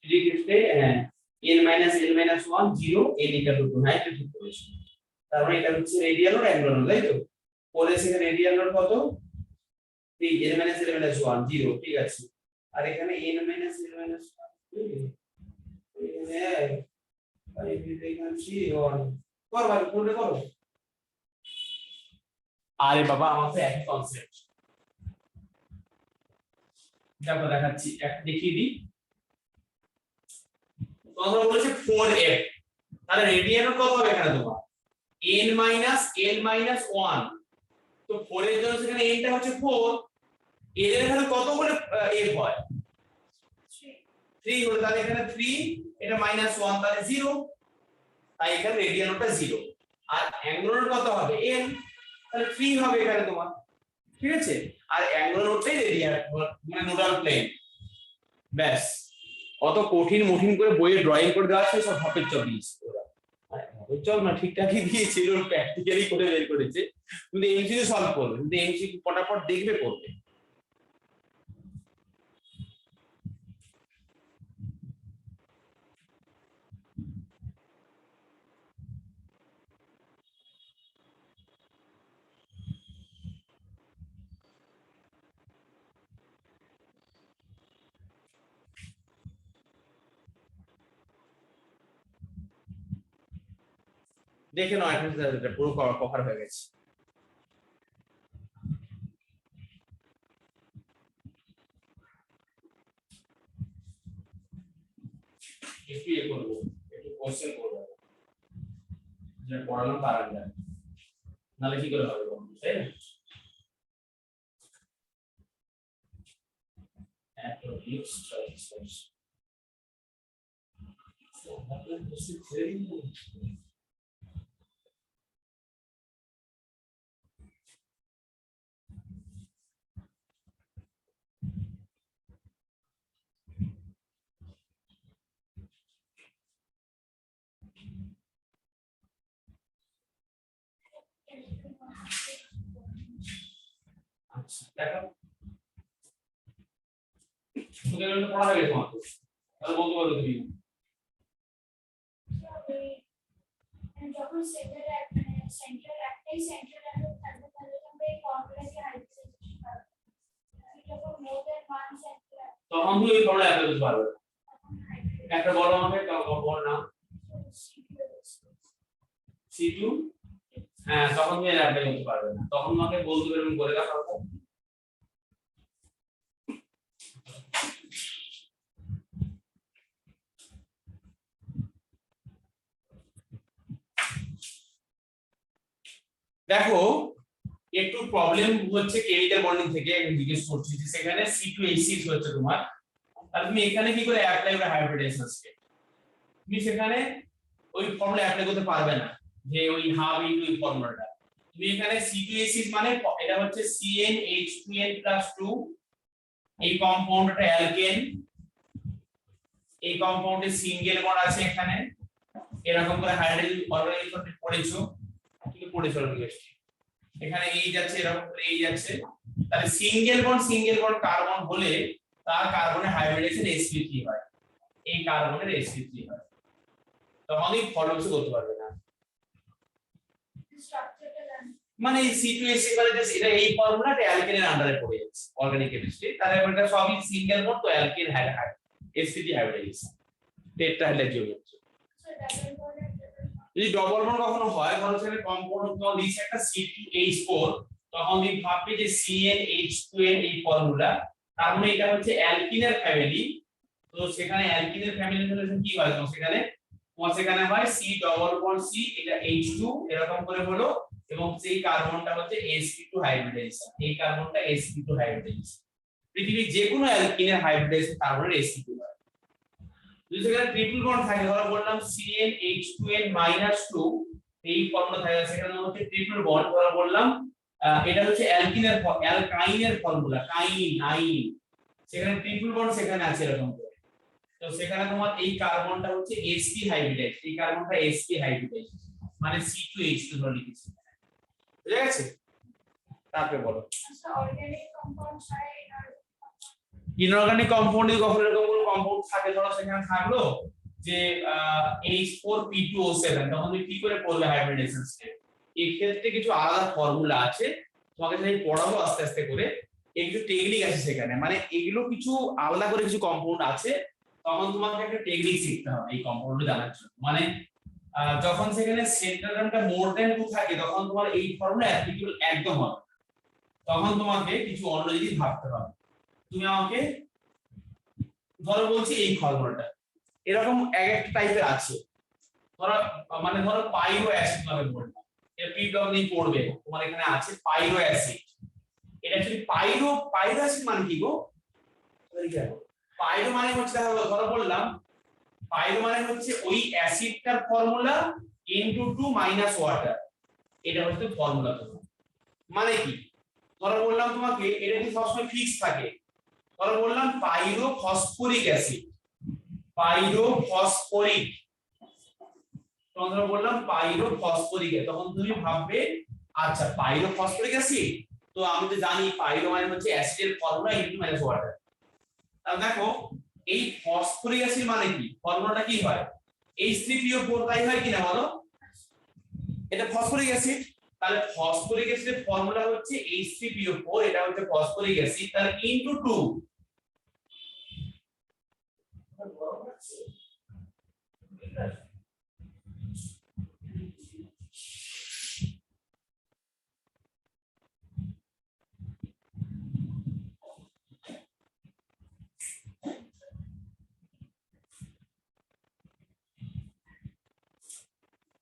এই ক্ষেত্রে n minus l minus 1 0 n equal to 2 হ্যাঁ এটা ঠিক বলেছো তার মানে এটা হচ্ছে রেডিয়াল নোড অ্যাঙ্গুলার নোড তাই তো পরে সেখানে রেডিয়াল নোড কত 3 n minus l minus 1 0 ঠিক আছে আর এখানে n minus l minus 1 করো আরে বাবা আমার তো একই কনসেপ্ট দেখো দেখাচ্ছি একটা দেখিয়ে দিই তোমরা বলেছে 4f তাহলে রেডিয়ান কত হবে এখানে তোমার n minus l minus 1 তো 4 এর জন্য সেখানে n টা হচ্ছে 4 l এর এখানে কত বলে f হয় 3 হলো তাহলে এখানে 3 এটা -1 তাহলে 0 তাই এখানে রেডিয়ানটা 0 আর অ্যাঙ্গুলার কত হবে n তাহলে 3 হবে এখানে তোমার ঠিক আছে আর অ্যাঙ্গুলারটাই রেডিয়ান মানে নোডাল প্লেন ব্যাস অত কঠিন করে বইয়ে ড্রয়িং করে দেওয়া আছে সব হাফের চপ দিয়েছে ওরা হাফের চপ না ঠিকঠাকই দিয়েছে ওরা প্র্যাকটিক্যালি করে বের করেছে কিন্তু এমসিকিউ সলভ করবে কিন্তু এমসিকিউ ফটাফট দেখবে করবে দেখে নাও এটা পুরো কভার হয়ে গেছে একটু ইয়ে করবো একটু কোশ্চেন করবো যেটা পড়ানো পারা যায় নাহলে কি করে হবে তাই না এত টিপস ট্রান্সফারস তো আমরা কিছু থিওরি আচ্ছা দেখো তোদের তো পড়া হয়ে গেছে তোমার তাহলে বলতে পারো তুমি যখন সেন্টার একটাই সেন্টার থাকবে তাহলে আমরা এই ফর্মুলাকে হাইপোথেসিস পাবো যখন মোর দ্যান ওয়ান সেন্টার তখন তুমি এই ফর্মুলা অ্যাপ্লাই করতে পারবে একটা বড় আমাকে বড় নাম C2 হ্যাঁ তখন তুমি অ্যাপ্লাই করতে পারবে না তখন আমাকে বলতে পারবে করে রাখো দেখো একটু প্রবলেম হচ্ছে কেমিক্যাল বন্ডিং থেকে আমি জিজ্ঞেস করছি যে সেখানে C2H6 হচ্ছে তোমার তাহলে তুমি এখানে কি করে অ্যাপ্লাই করবে হাইব্রিডাইজেশনকে তুমি সেখানে ওই ফর্মুলা অ্যাপ্লাই করতে পারবে না যে ওই হাফ ইনটু এই ফর্মুলাটা তুমি এখানে C2H6 মানে এটা হচ্ছে CnH2n+2 এই কম্পাউন্ডটা অ্যালকেন এই কম্পাউন্ডে সিঙ্গেল বন্ড আছে এখানে এরকম করে হাইড্রোজেন অর্গানাইজেশন পড়েছো কিন্তু পড়েছো লিস্টে এখানে এই যাচ্ছে এরকম করে এই যাচ্ছে তাহলে সিঙ্গেল বন্ড কার্বন হলে তার কার্বনের হাইব্রিডাইজেশন sp3 হয় এই কার্বনের sp3 হয় তখন এই ফটোসে করতে পারবে না মানে C2H6 মানে জাস্ট এটা এই ফর্মুলাটা অ্যালকেনের আন্ডারে পড়ে যাচ্ছে অর্গানিক কেমিস্ট্রি তাহলে এটা সবই সিঙ্গেল বন্ড তো alkane sp3 hybridization tetrahedral geometry যদি ডবল বন্ড কখনো হয় ধরো সেখানে কম্পাউন্ড তো লিখে একটা C2H4 তখন তুমি ভাববে যে CnH2n এই ফর্মুলা তার মানে এটা হচ্ছে অ্যালকিনের ফ্যামিলি তো সেখানে অ্যালকিনের ফ্যামিলি হলে কি হয় তো সেখানে হয় C ডবল বন্ড C এটা H2 এরকম করে হলো এবং সেই কার্বনটা হচ্ছে sp2 হাইব্রিডাইজেশন এই কার্বনটা sp2 হাইব্রিডাইজেশন পৃথিবীর যে কোনো অ্যালকিনের হাইব্রিডাইজেশন কার্বনের sp2 হয় যদি সেখানে ট্রিপল বন্ড থাকে, ধরো বললাম CnH2n -2, এই ফর্মুলা থাকে, সেখানে হচ্ছে ট্রিপল বন্ড, ধরো বললাম এটা হচ্ছে অ্যালকাইনের ফর্মুলা, আইন, সেখানে ট্রিপল বন্ড সেখানে আছে এরকম করে। তো সেখানে তোমার এই কার্বনটা হচ্ছে sp হাইব্রিডাইজ, এই কার্বনটা sp হাইব্রিডাইজ, মানে C2H2 ধরে লিখেছি, বুঝা গেছে? তারপরে বলো আচ্ছা অর্গানিক কম্পাউন্ড ছাড়া ইনঅর্গানিক কম্পাউন্ড যদি কখনো এরকম কোনো কম্পাউন্ড থাকে, ধরো সেখানে থাকলো যে H4P2O7, তখন তুমি কি করে করবে হাইব্রিডাইজেশন স্টেপ? এই ক্ষেত্রে কিছু আলাদা ফর্মুলা আছে, তোমাকে আমি পড়াবো আস্তে আস্তে করে, এই কিছু টেকনিক আছে সেখানে, মানে এগুলো কিছু আলাদা করে কিছু কম্পাউন্ড আছে, তখন তোমাকে একটা টেকনিক শিখতে হবে এই কম্পাউন্ড জানার জন্য। মানে যখন সেখানে সেন্টারটা মোর দ্যান 2 থাকে, তখন তোমার এই ফর্মুলা অ্যাপ্লিকেবল একদম হবে, তখন তোমাকে কিছু অন্য জিনিস ভাবতে হবে। তুমি আমাকে ধরো বলছি এই ফর্মুলাটা এরকম এক একটা টাইপের আছে, ধরো মানে ধরো পাইরো অ্যাসিড নামে বললাম, এটা পিডব্লিউ পড়বে, তোমার এখানে আছে পাইরো অ্যাসিড। এটা অ্যাকচুয়ালি পাইরো অ্যাসিড মানে কি গো? পাইরো মানে হচ্ছে ধরো বললাম পাইরো মানে হচ্ছে ওই অ্যাসিডটার ফর্মুলা N2 মাইনাস ওয়াটার, এটা হচ্ছে ফর্মুলা। তোমার মানে কি, ধরো বললাম তোমাকে এটা কি সবসময় ফিক্স থাকে, ধরো বললাম পাইরো ফসফরিক অ্যাসিড, তখন ধরো বললাম পাইরো ফসফরিক, তখন তুমি ভাববে আচ্ছা পাইরো ফসফরিক অ্যাসিড, তো আমি তো জানি পাইরো মানে হচ্ছে অ্যাসিডের ফর্মুলা N2 মাইনাস ওয়াটার। তাহলে দেখো এই ফসফরিক অ্যাসিড মানে কি, ফর্মুলাটা কি হয়? H3PO4, তাই হয় কিনা বলো? এটা ফসফরিক অ্যাসিড, তাহলে ফসফরিক অ্যাসিডের ফর্মুলা হচ্ছে H3PO4, এটা হচ্ছে ফসফরিক অ্যাসিড, তাহলে ইনটু 2।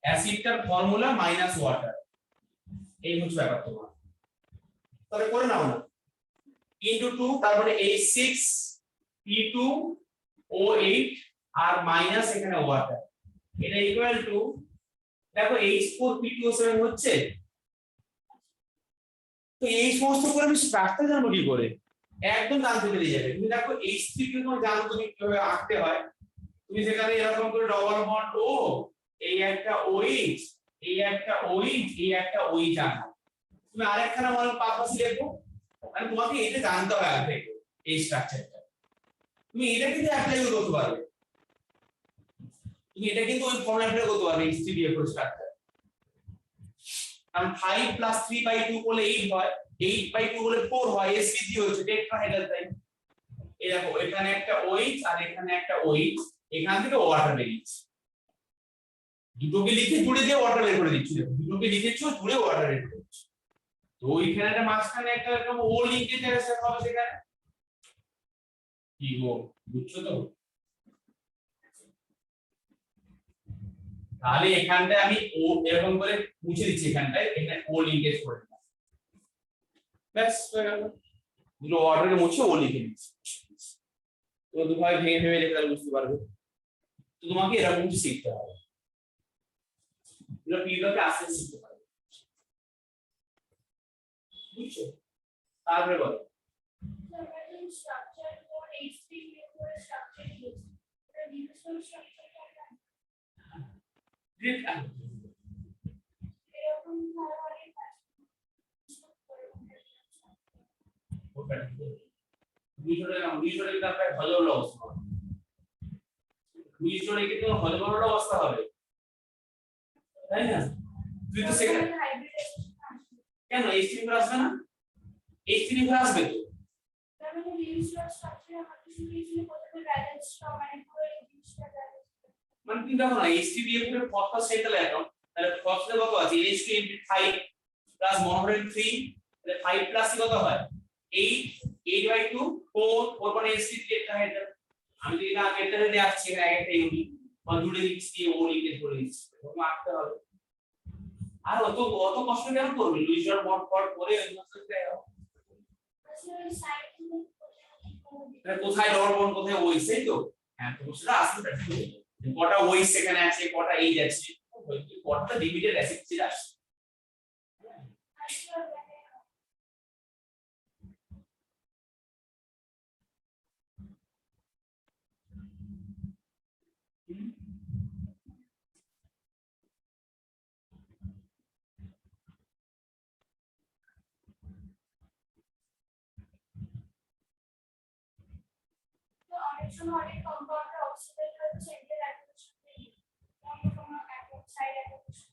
অ্যাসিডটার ফর্মুলা মাইনাস ওয়াটার, এই হচ্ছে ব্যাপার তোমার। তাহলে করে নাও না, ইনটু 2, তারপরে H6P2O8 আর মাইনাস এখানে ওয়াটার, এটা ইকুয়াল টু, দেখো H4P2O7 হচ্ছে। তো এই সমস্ত করে আমি স্ট্রাকচার জানবো কি করে? একদম জানতে পেরে যাবে। তুমি দেখো H3 তোমার জানো তুমি কিভাবে আঁকতে হয়, তুমি সেখানে এরকম করে ডবল বন্ড ও, এই একটা OH, এই একটা OH, এই একটা OH জানো, তুমি আরেকখানা মনে পাশাপাশি লিখো, মানে তোমাকে এটা জানতে হবে আগে থেকে এই স্ট্রাকচারটা, তুমি এটা কিন্তু অ্যাপ্লাই করতে পারবে, তুমি এটা কিন্তু ওই ফর্মুলা অ্যাপ্লাই করতে পারবে H3PO4 স্ট্রাকচার। কারণ 5 + 3/2 করলে 8 হয়, 8/2 হলে 4 হয়, sp3 হচ্ছে টেট্রাহেড্রাল, তাই এই দেখো এখানে একটা OH আর এখানে একটা OH, এখান থেকে ওয়াটার বেরিয়েছে, দুটোকে লিখে জুড়ে দিয়ে ওয়াটার বের করে দিচ্ছি, দেখো দুটোকে লিখেছো জুড়ে ওয়াটার বের করে দিচ্ছি। তো ওইখানে একটা মাঝখানে একটা এরকম ও লিংকেজ আছে হবে সেখানে, কি গো বুঝছো তো? তাহলে এখানটায় আমি ও এরকম করে মুছে দিচ্ছি, এখানটায় এখানে ও লিংকেজ করে দিলাম, ব্যাস হয়ে গেল, দুটো ওয়াটারকে মুছে ও লিখে দিচ্ছি। তো দুভাবে ভেঙে ভেঙে লিখে তাহলে বুঝতে পারবে। তো তোমাকে এরকম কিছু শিখতে হবে, এগুলো পিডব্লিউকে আস্তে আস্তে শিখতে পারবে, বুঝছো? তারপরে বলো স্ট্রাকচার ফর H3PO4 স্ট্রাকচার কি এটা ডিভিশন স্ট্রাকচারটা এরকম ধরনের দুইশো টাকা হজল অবস্থা হবে, 200 রেখে তো হজল অবস্থা হবে, তাই না? তুই তো সেখানে কেন H3 আসবে না? H3 আসবে তো, মানে ডিভিশন স্ট্রাকচার আমাদের শুধু প্রথমে ব্যালেন্স মানে পুরো জিনিসটা ব্যালেন্স, মানে তুমি দেখো না H3PO4 এর ফসফরাস সেন্ট্রাল অ্যাটম, তাহলে ফসফরাসে কত আছে? H2 * 5 প্লাস মনোহাইড্রোজেন 3, তাহলে 5 প্লাস কত হয়? 8, 8/2 4, 4 মানে H3 টেট্রাহেড্রাল। আমি যদি না টেট্রাহেড্রাল আসছে এখানে একটা ইউনিট মানে জুড়ে দিচ্ছি, ও লিংকেজ করে দিচ্ছি, তখন আঁকতে হবে। আর অত কষ্ট কেন করবে? লুইসের বন্ড করে ওই মাসে আসলে সাইড থেকে কোথায় ডবল বন্ড কোথায় ওই, সেই তো হ্যাঁ তো সেটা আসলে কটা ওই সেখানে আছে কটা এই যাচ্ছে কটা লিমিটেড অ্যাসিড আছে তো অনেক সময় অনেক কম্পাউন্ডে অক্সিডেট হচ্ছে সেন্টার অ্যাপ্লিকেশন নেই অন্য কোনো সাইড অ্যাপ্লিকেশন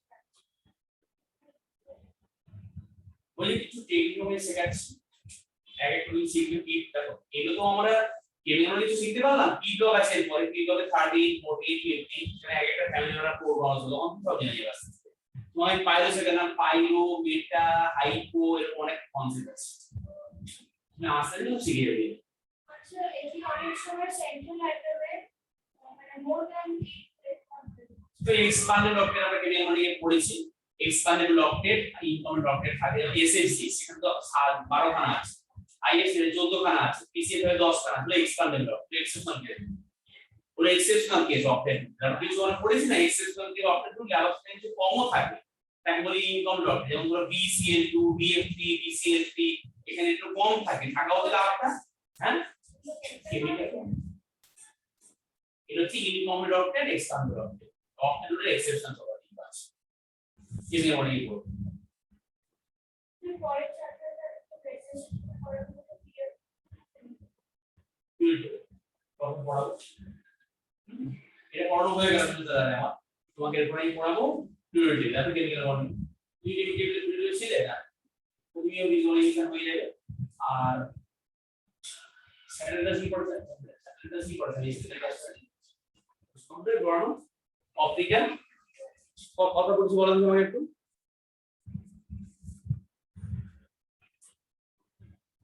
বলি কিছু টেকনিক শেখাচ্ছি এক একটা তুমি শিখবে কি দেখো এগুলো তো আমরা কেমিক্যালি তো শিখতে পারলাম কি ব্লক আছে এরপরে কি ব্লকে 13 14 15 এখানে এক একটা ফ্যামিলি আমরা পড়বো আসলে অনেক সব জেনে যাবে তোমার পাইলো সেখানে নাম পাইলো মেটা হাইপো এরকম অনেক কনসেপ্ট আছে তুমি আসলে তো শিখে যাবে আচ্ছা এটি অনেক সময় সেন্ট্রাল আইটেমে মানে মোর দ্যান তো এক্সপ্যান্ডেড অক্টেট আমরা কেমিক্যালি পড়েছি এক্সপ্যান্ডেড অক্টেট ইনকমপ্লিট অক্টেট থাকে এসএসসি সেখানে তো 12 খানা আছে আইএসসি এর 14 খানা আছে পিসিএ এর 10 খানা হলো এক্সপ্যান্ডেড অক্টেট এক্সেপশনাল কেস ওরা এক্সেপশনাল কেস অক্টেট আমরা কিছু অনেক পড়েছি না এক্সেপশনাল কেস অক্টেট গুলো অ্যালোসেন্স কমও থাকে তাই বলি ইনকমপ্লিট অক্টেট যেমন ধরো BCl2 BF3 BCl3 এখানে একটু কম থাকে থাকাও তো লাভটা হ্যাঁ কেমিক্যাল এটা হচ্ছে incomplete octet expanded octet octet হলো এক্সেপশনাল প্রপার্টি আছে কিসে মনে করব পরের চ্যাপ্টারটা একটু প্রেজেন্টেশন করার মতো ক্লিয়ার কখন পড়াবো এটা পড়ানো হয়ে গেল দাদা আমার তোমাকে এরপরেই পড়াবো ফ্লুইড দেখো কেমিক্যাল বন্ডিং ফ্লুইড ছিলে না তুমিও ভিজুয়ালাইজেশন হয়ে যাবে আর স্যাটেলাইট কি করতে স্যাটেলাইট কি করতে কমপ্লিট পড়ানো অপটিক্যাল কথা বলছি বলেন তোমাকে একটু